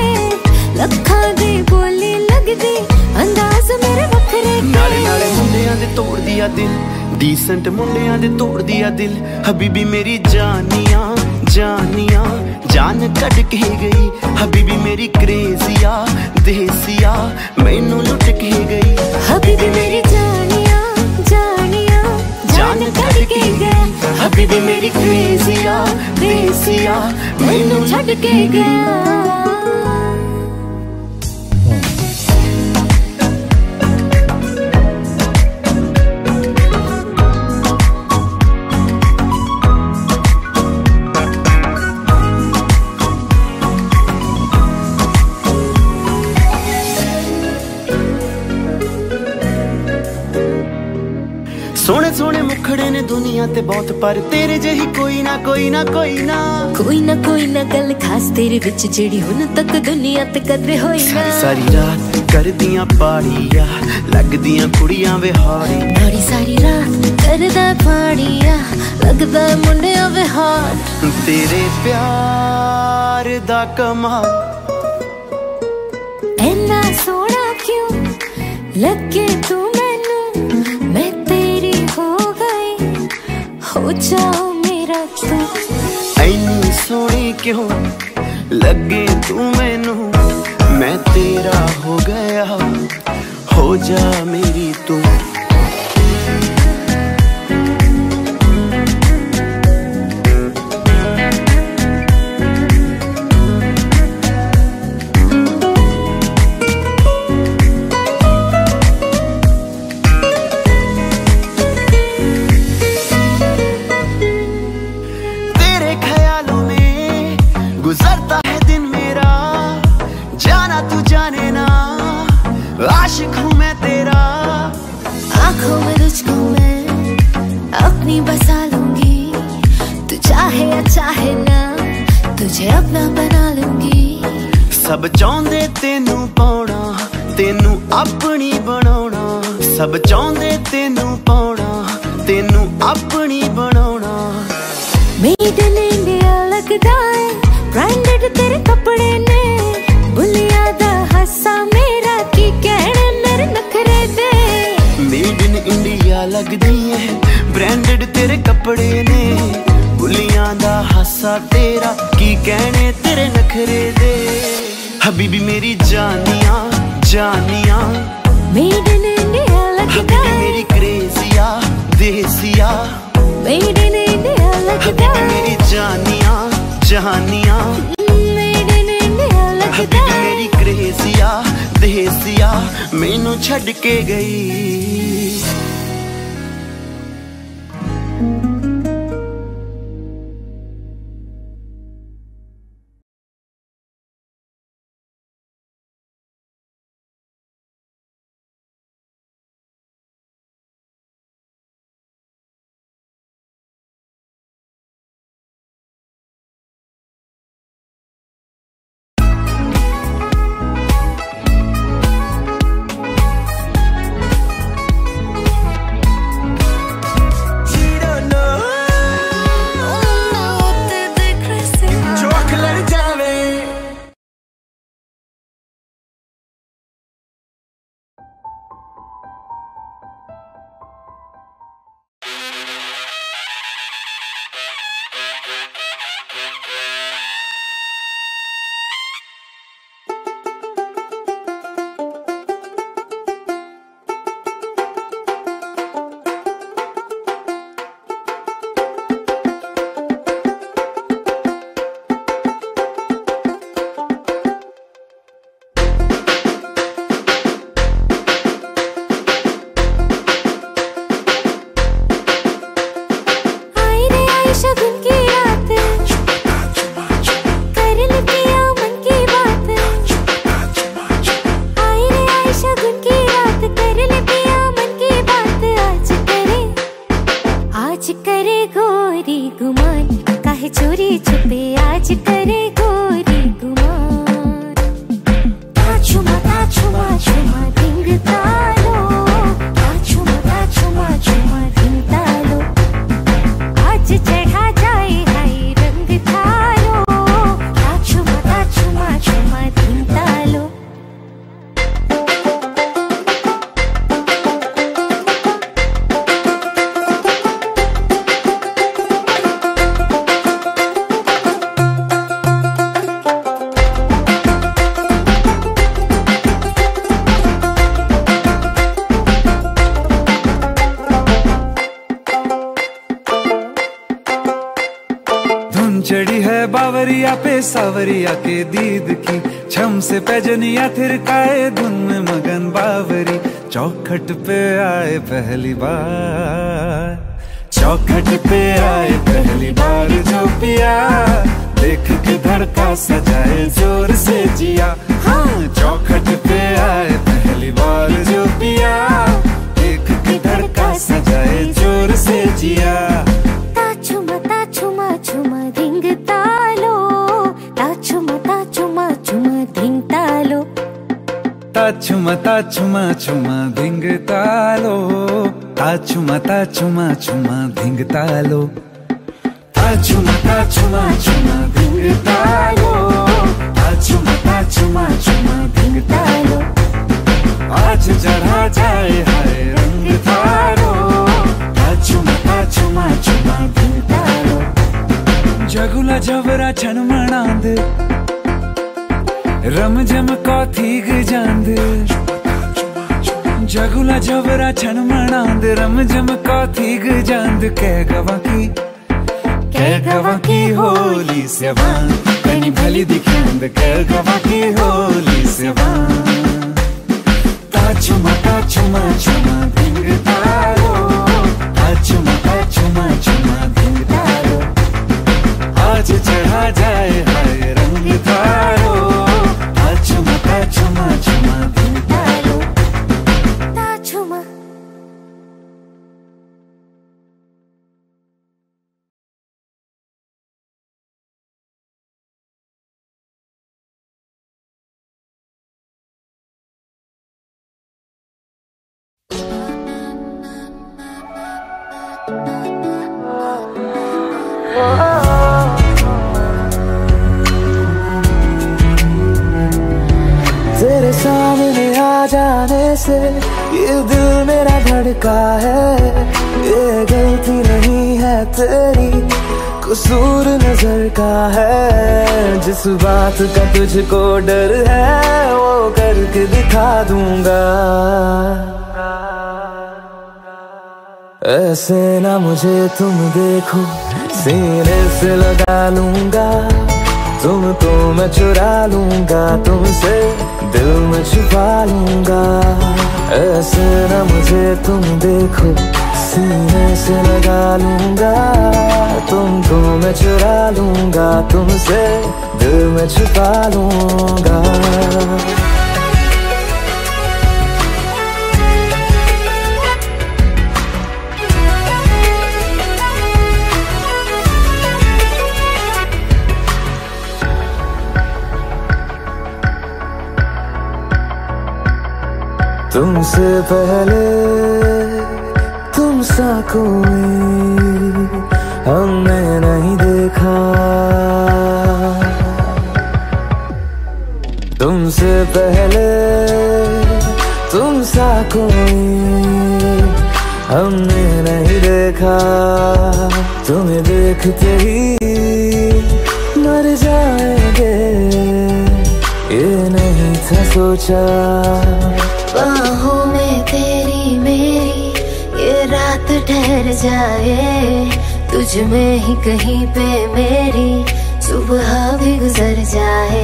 लखां दी बोली लगदी अंदाज मेरे वखरे ते। नाले नाले मुंडियां दे तोड़ दिया दिल, डीसेंट मुंडियां दे तोड़ दिया दिल। हबीबी मेरी जानिया जानिया जान कट के गई, हबीबी मेरी क्रेजिया देसिया मैनू लुट के गई। हबीबी मेरी जानिया जानिया जान कट के गया, हबीबी मेरी क्रेजिया देसिया मैनू छड़ के गया। सोने सोने मुखड़े ने दुनिया ते बहुत, पर तेरे जेही कोई ना कोई ना कोई ना कोई ना गल खास तेरे विच जेड़ी हुन तक दुनिया ते कदे होई ना। सारी सारी रात करदियां पाड़िया लगदियां कुड़ियां विहारी, बड़ी सारी रात करदा पाड़िया लगदा मुंडिया विहार। तेरे प्यार दा कमाल ऐना सोना क्यों लगे तू मैनू, मैं तेरी हो गई, हो जाओ मेरा तू। ऐनी सोनी क्यों लगे तू मैनू, मैं तेरा हो गया, हो जा मेरी तू। गुजरता है दिन मेरा, जाना तू जाने ना, आशिक हूँ मैं तेरा। आँखों में तुझको मैं अपनी बसा लूंगी, तू चाहे या चाहे ना तुझे अपना बना लूंगी। सब चाहते तेनू पाउना, तेनू अपनी बनाउना, सब चाहते तेनू पाउना, तेनू अपनी बनाउना। मेड इन इंडिया लगदा है ब्रांडेड तेरे कपड़े ने, बुलिया दा हासा मेरा की कहने मेरे नखरे दे। मेड इन इंडिया लगदी है ब्रांडेड तेरे कपड़े ने, बुलियां दा हासा तेरा की कहने तेरे नखरे दे। हबीबी मेरी जानिया जानिया, मेड इन इंडिया लगदा हबीबी मेरी क्रेजिया देसिया, मेड इन इंडिया लगदा हबीबी मेरी जानिया जहानिया, मेड इन इंडिया लगदा हबीबी मेरी क्रेजिया देसिया, मैनू छड़ के गई। चढ़ी है बावरिया पे सावरिया के दीद की, छम से पैजनिया थिरकाए धुन में मगन बावरी। चौखट पे आए पहली बार, चौखट पे आए पहली बार जो पिया, देख के धड़का सजाए जोर से जिया। हाँ चौखट पे आए पहली बार जो पिया, देख के धड़का सजाए जिया। ताछुमा छुमा धिंग तालो, ताछुमा छुमा धिंग तालो। ताछुमा छुमा धिंग तालो, ताछुमा छुमा धिंग तालो। ताछुमा छुमा धिंग तालो, ताछुमा छुमा धिंग तालो। आज चढ़ा जाए हाय रंग थारो, ताछुमा छुमा धिंग तालो। जगुला जबरा छन मणांद, रम जम कौथीग जांद। जगुला जबरा छन मणांद, रम जम कौथीग जांद। कह गवा की होली सेवान, कनी भली दिखांद। कह गवा की होली सेवान। ताछुमा छुमा धिंग तालो, ताछुमा छुमा धिंग तालो। आज चढ़ा जाए हाय रंग थारो, ताछुमा छुमा धिंग तालो। ताछुमा तेरे सामने आ जाने से ये दिल मेरा धड़का है। ये गलती नहीं है तेरी, कसूर नजर का है। जिस बात का तुझको डर है वो करके दिखा दूंगा। ऐसे ना मुझे तुम देखो, सीने से लगा लूंगा। तुमको मैं चुरा लूंगा, तुमसे दिल में छुपा लूंगा। ऐसे ना मुझे तुम देखो, सीने से लगा लूंगा। तुमको मैं चुरा लूंगा, तुमसे दिल में छुपा लूंगा। तुमसे पहले तुम सा कोई हमने नहीं देखा। तुमसे पहले तुम सा कोई हमने नहीं देखा। तुम्हें देखते ही मर जाएंगे, ये नहीं था सोचा। बाहों में तेरी मेरी ये रात ठहर जाए। तुझ में ही कहीं पे मेरी सुबह भी गुजर जाए।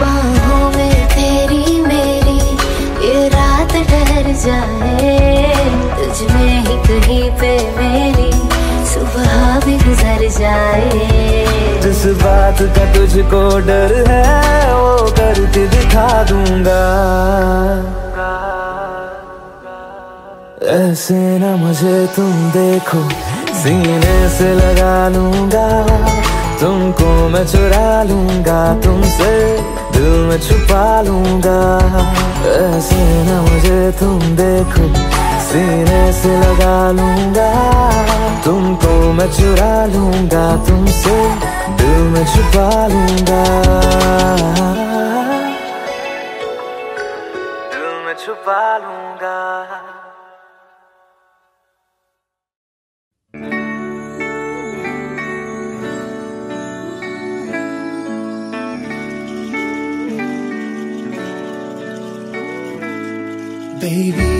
बाहों में तेरी मेरी ये रात ठहर जाए। तुझ में ही कहीं पे मेरी सुबह भी गुजर जाए। जिस बात का तुझको डर है वो करके दिखा दूंगा। ऐसे ना मुझे तुम देखो, सीने से लगा लूंगा। तुमको मैं चुरा लूंगा, तुमसे दिल में छुपा लूंगा। ऐसे ना मुझे तुम देखो, सीने से लगा लूंगा। तुमको मैं चुरा लूंगा, तुमसे दिल में छुपा लूंगा। दिल में छुपा लूंगा। Baby,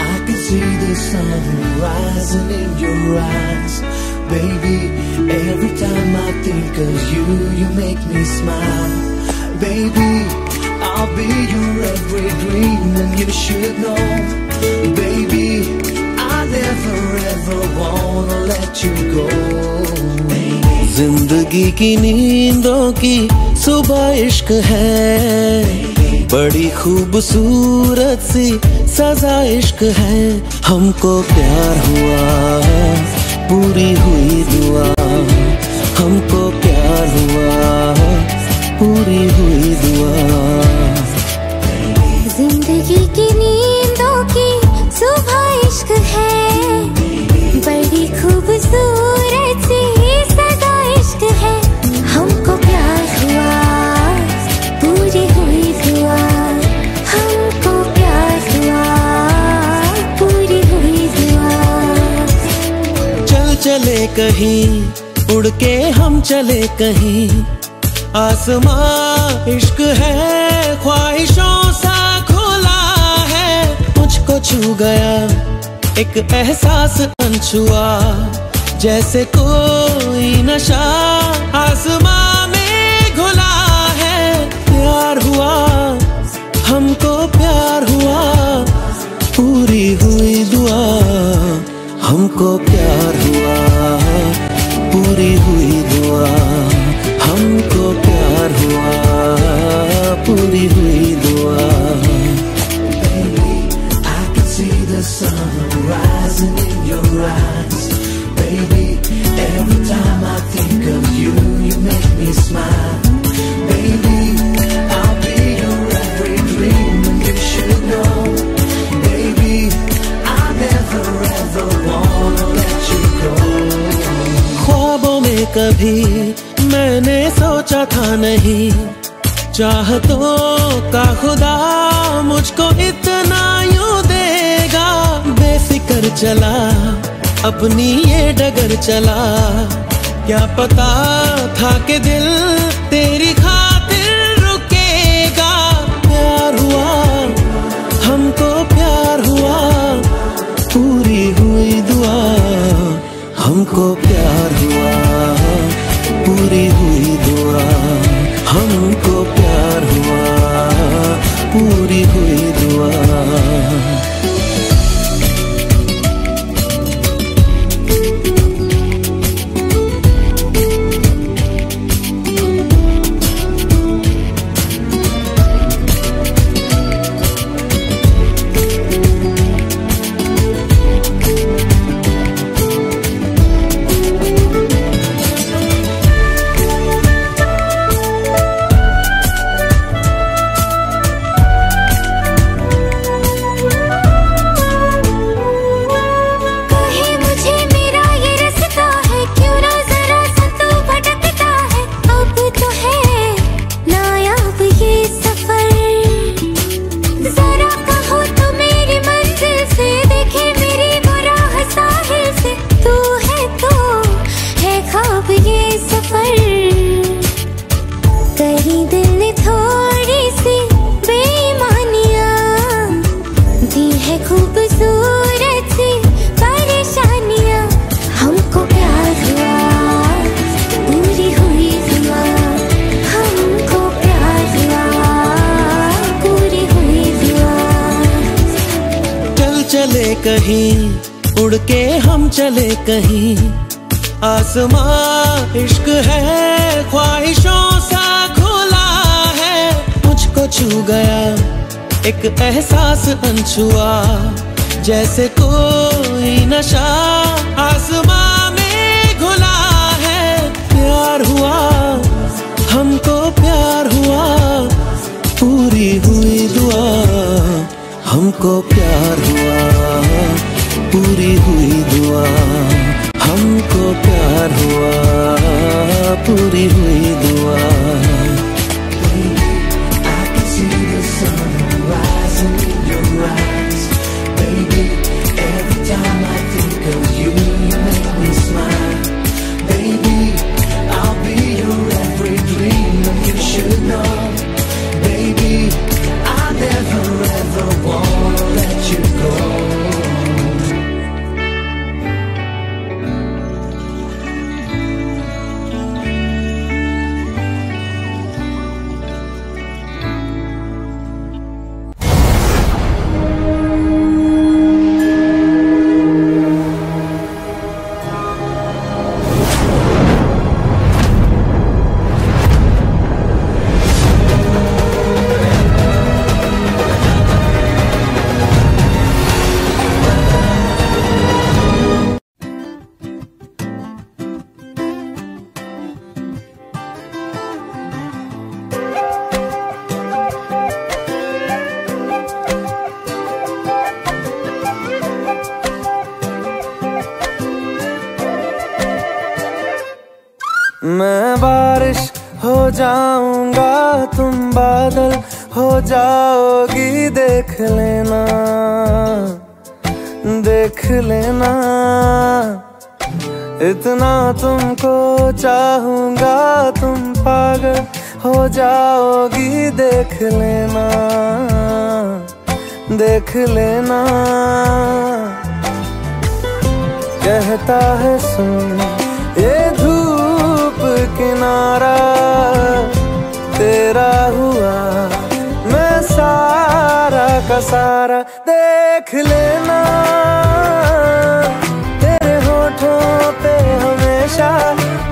I can see the sun rising in your eyes. Baby, every time I think of you, you make me smile. Baby, I'll be your every dream and you should know. Baby, I never ever wanna let you go. जिंदगी की नींदों की सुबह इश्क है। बड़ी खूबसूरत सी सजा इश्क है। हमको प्यार हुआ पूरी हुई दुआ, हमको प्यार हुआ, पूरी हुई दुआ। जिंदगी की नींदों की सुबह इश्क है, बड़ी खूबसूरत सी सदा इश्क है। हमको प्यार हुआ, पूरी हुई दुआ, हमको प्यार हुआ, पूरी हुई दुआ। चल चले कहीं, उड़ के हम चले कहीं, आसमां इश्क है, ख्वाहिशों सा खुला है। मुझको छू गया एक एहसास अनछुआ, जैसे कोई नशा आसमां में घुला है। प्यार हुआ, हमको प्यार हुआ, पूरी हुई दुआ, हमको प्यार हुआ, पूरी हुई दुआ, हमको प्यार हुआ, पूरी हुई दुआ। Baby, I can see the sun rising in your eyes. Baby, every time I think of you, you make me smile. Baby, I'll be your every dream, and you should know. Baby, I never ever wanna let you go. ख्वाबों में कभी मैंने सोचा था नहीं, चाहतों का खुदा मुझको इतना यूं देगा। बेफिक्र चला अपनी ये डगर चला, क्या पता था कि दिल तेरी खातिर रुकेगा। प्यार हुआ, हमको प्यार हुआ, पूरी हुई दुआ, हमको प्यार हुआ, पूरी हुई दुआ, हमको प्यार हुआ, पूरी हुई दुआ। कहीं उड़ के हम चले कहीं, आसमां इश्क है, ख्वाहिशों सा खुला है। मुझको छू गया एक एहसास अनछुआ, जैसे कोई नशा आसमां में घुला है। प्यार हुआ, हमको प्यार हुआ, पूरी हुई दुआ, हमको प्यार हुआ, पूरी हुई दुआ, हमको प्यार हुआ, पूरी हुई दुआ। Baby, I can see the sun rising in your eyes. Baby, every time I think of you, you make me smile. Baby, I'll be your every dream, and you should know. Baby, I never ever wanna let you go. मैं बारिश हो जाऊंगा, तुम बादल हो जाओगी। देख लेना, देख लेना, इतना तुमको चाहूंगा, तुम पागल हो जाओगी। देख लेना, देख लेना। कहता है सुन ये धूप किनारा, तेरा हुआ मैं सारा का सारा। देख लेना, तेरे होठों पे हमेशा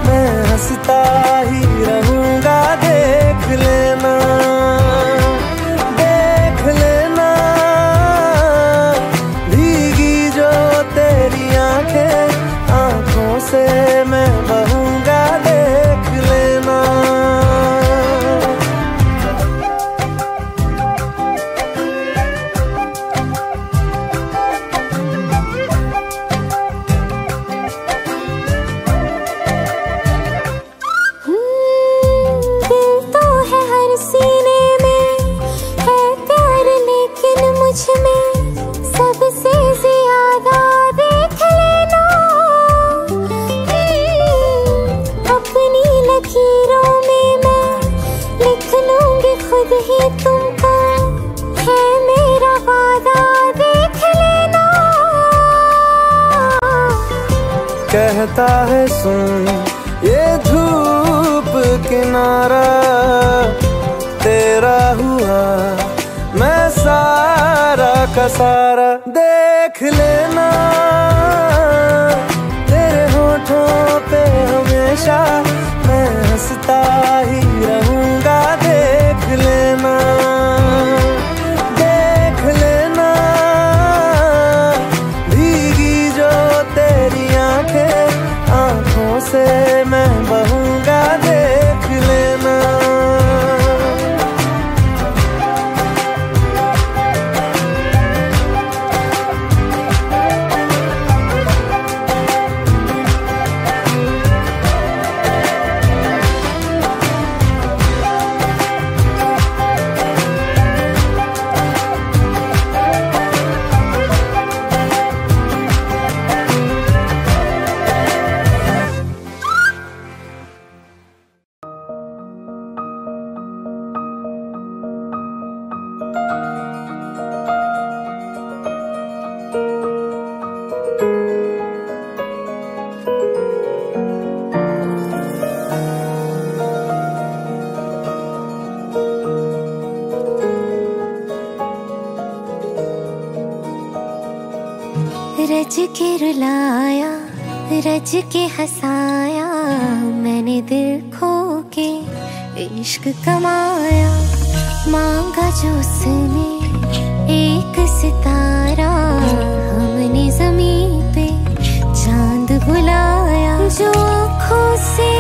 मैं हंसता ही रहूंगा। देख लेना, देख लेना, भीगी जो तेरी आंखें, आंखों से मैं बहूंगा। देख लेना। दिल तो है हर सीने में, है प्यार लेकिन मुझ में सबसे ज्यादा। देख लेना, अपनी लकीरों में मैं लिख लूंगी खुद ही तुमको, है मेरा वादा। देख लेना। कहता है सुन ये धूप किनारा, तेरा हुआ मैं सारा का सारा। देख लेना, तेरे होठों पे हमेशा मैं हंसता ही रहूंगा। देख लेना, देख लेना, भीगी जो तेरी आंखें, आंखों से मैं बहूंगा। देख लेना। रज के रुलाया, रज के हंसाया, मैंने दिल खो के इश्क कमाया। मांगा जो उसने एक सितारा, हमने जमीन पे चांद बुलाया। जो आँखों से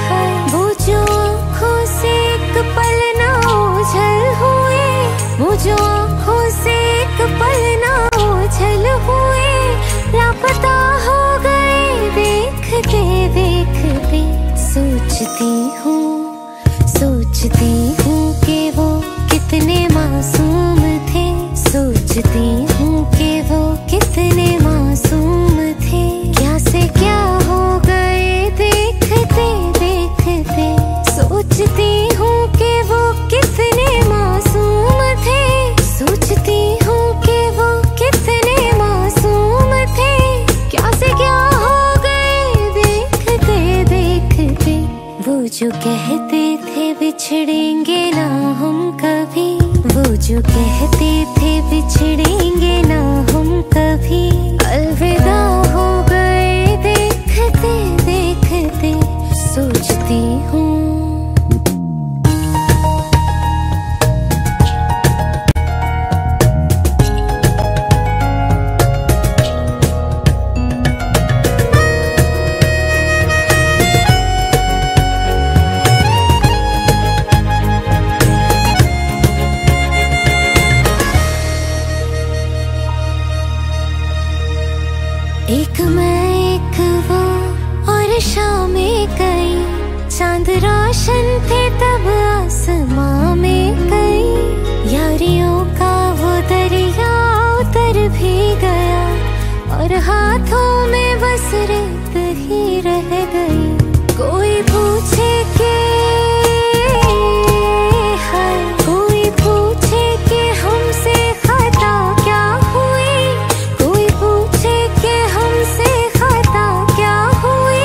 है, वो जो आँखों से एक पल ना ओझल हुए, वो जो आँखों से एक पल ना ओझल हुए, लापता हो गए देखते देखते। सोचती हूँ कि वो कितने मासूम थे, सोचती हूँ कि वो कितने मासूम थे। क्या से क्या हो गए देखते देखते। सोचती हूँ कि वो कितने मासूम थे, सोचती हूँ कि वो कितने मासूम थे। क्या से क्या हो गए देखते देखते। वो जो कहते थे बिछड़ेंगे ना हम कभी, वो जो कहते थे बिछड़ेंगे ना हम कभी, अलविदा हो गए देखते देखते। सोचती हूँ एक मैं एक वो और शाम कई, चांद रोशन थे तब आसमां में कई। यारियों का वो दरिया उतर भी गया, और हाथों में बस रेत ही रह गई। कोई पूछे कि हाय, कोई पूछे कि हमसे खता क्या हुई, कोई पूछे कि हमसे खता क्या हुई।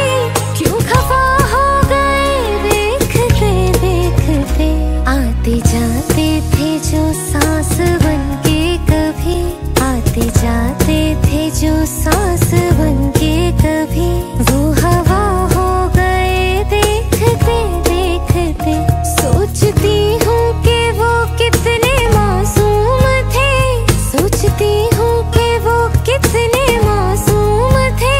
क्यों खफा हो गए देखते देखते, आते जाते थे जो सांस बनके कभी, आते जाते थे जो सांस बनके कभी। वो हवा हो गए देखते देखते, सोचती हूँ कि वो कितने मासूम थे, सोचती हूँ कि वो कितने मासूम थे।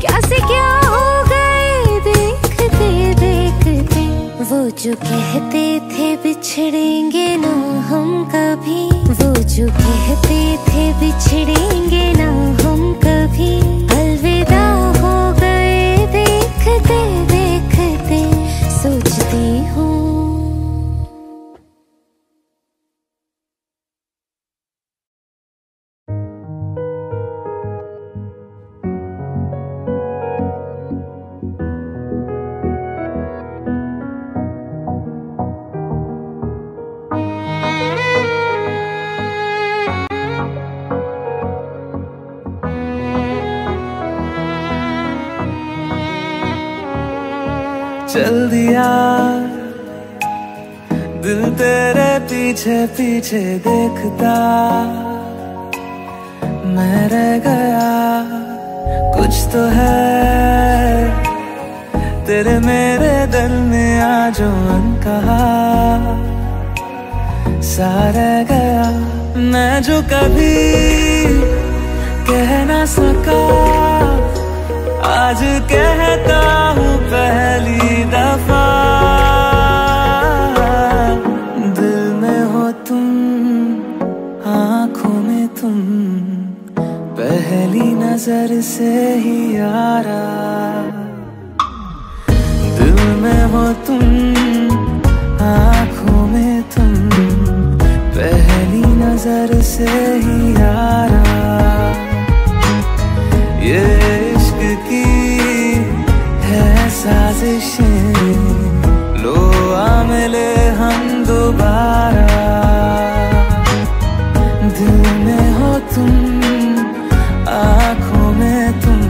क्या से क्या हो गए देखते देखते, वो जो कहते थे बिछड़ेंगे ना हम कभी, वो जो कहते थे बिछड़ेंगे ना हम कभी। अलविदा हो गए देखते देखते, सोचती हूँ। चल दिया दिल तेरे पीछे पीछे देखता, मैं रह गया। कुछ तो है तेरे मेरे दिल में आज जो अनकहा सा रह गया। मैं जो कभी कह ना सका, आज कहता हूँ पहली दफा। दिल में हो तुम, आँखों में तुम, पहली नजर से ही यारा। दिल में हो तुम, आँखों में तुम, पहली नजर से ही यारा। ये इश्क की है साजिशें, लो आ मिले हम दोबारा। दिल में हो तुम, आँखों में तुम,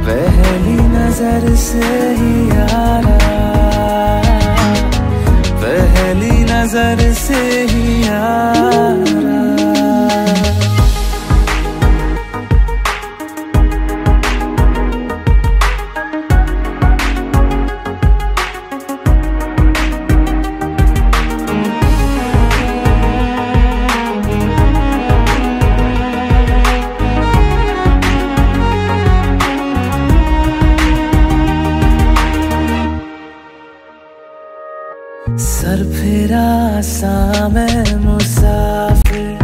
पहली नजर से ही यारा, पहली नजर से ही यारा। सर फिरा सा मैं मुसाफिर,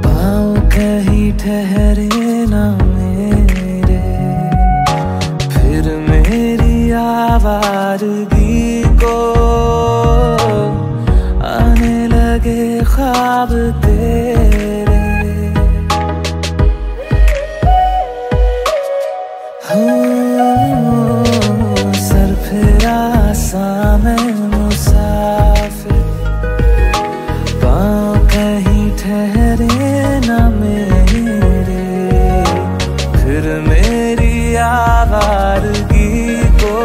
पाँव कहीं ठहरे ना मेरे। फिर मेरी आवारगी को आने लगे ख्वाब तेरे। सर फिरा सा मैं मुसाफिर, पाँव कहीं ठहरे ना मेरे। फिर मेरी आवारगी को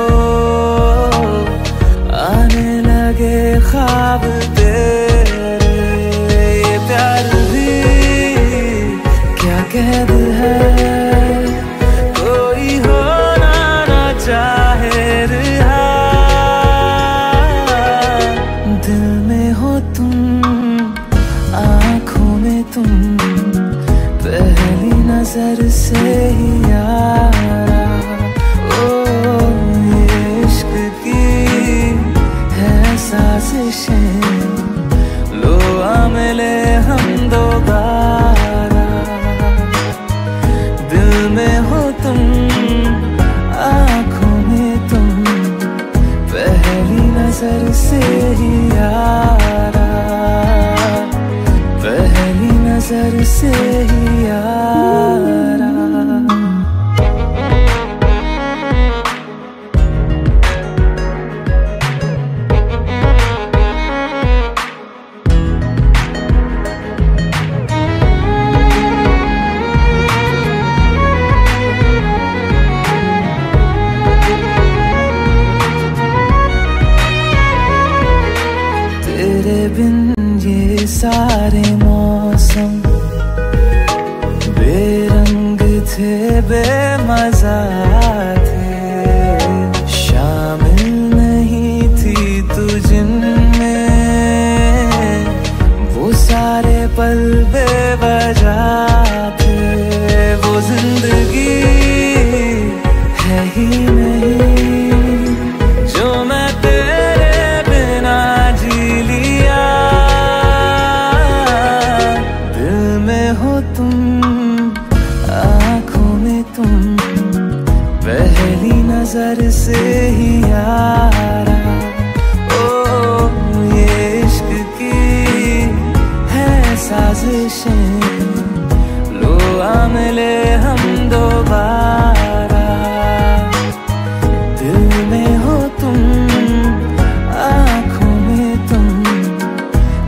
आने लगे ख्वाब तेरे। ये प्यार भी क्या कैद है, कोई होना ना चाहे रिहा। दिल में हो तुम, आँखों में तुम, पहली नजर से ही यारा। ओ ये इश्क की है साजिशें, लो आ मिले हम दोबारा। दिल में हो तुम, आँखों नजर से ही यारा। तेरे बिन ये सारे मौसम बेरंग थे, बेमजा थे, शामिल नहीं थी तू जिनमें, वो सारे पल बेवजह थे। वो जिंदगी है ही नहीं जो मैं तेरे बिना जी लिया। दिल में हो तुम, आँखों में तुम, पहली नजर से ही यारा। ओ ये इश्क की है साजिशें, लो आ मिले हम दोबारा। दिल में हो तुम, आँखों में तुम,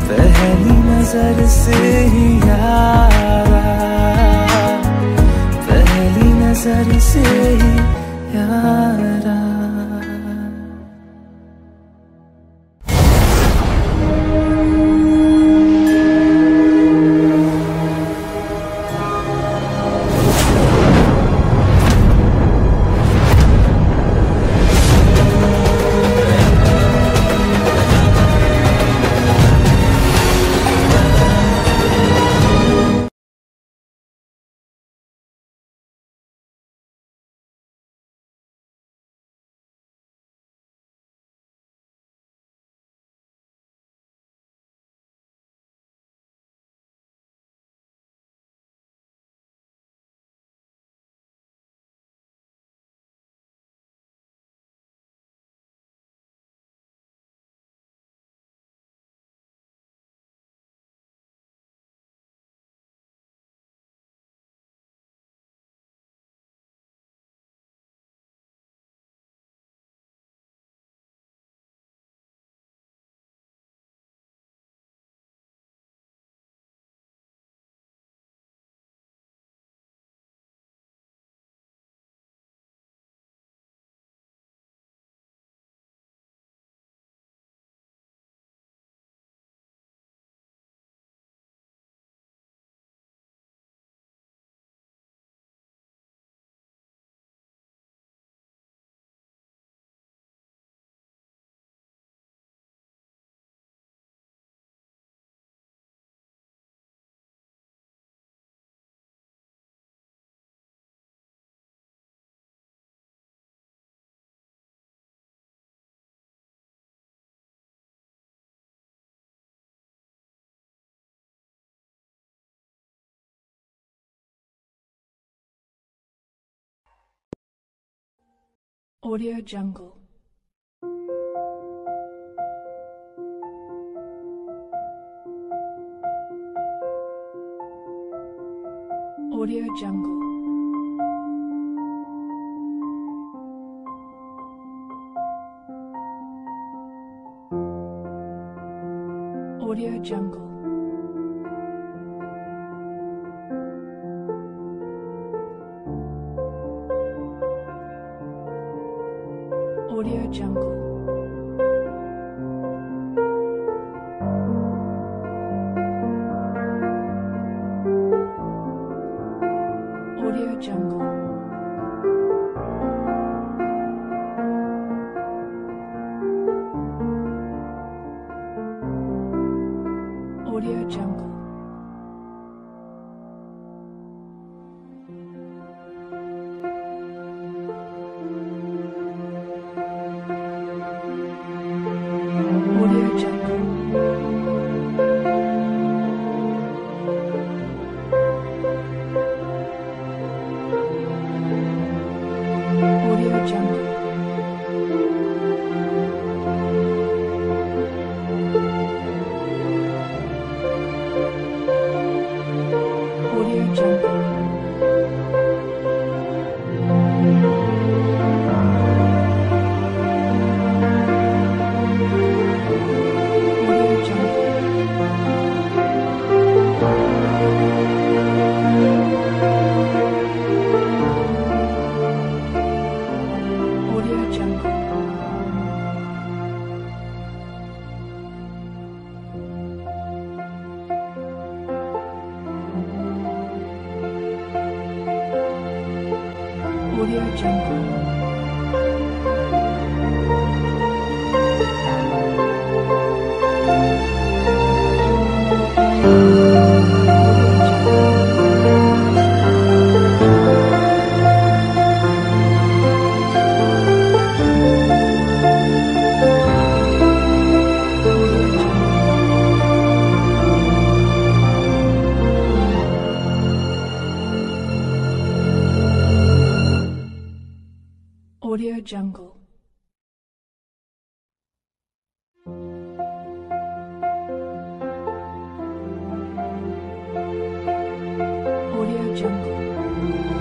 पहली नजर से ही यारा, पहली नजर से ही यारा। Audio Jungle. Audio Jungle. Audio Jungle. Audio Jungle. Audio Jungle. Audio Jungle. Audio Jungle. Audio Jungle. Audio Jungle.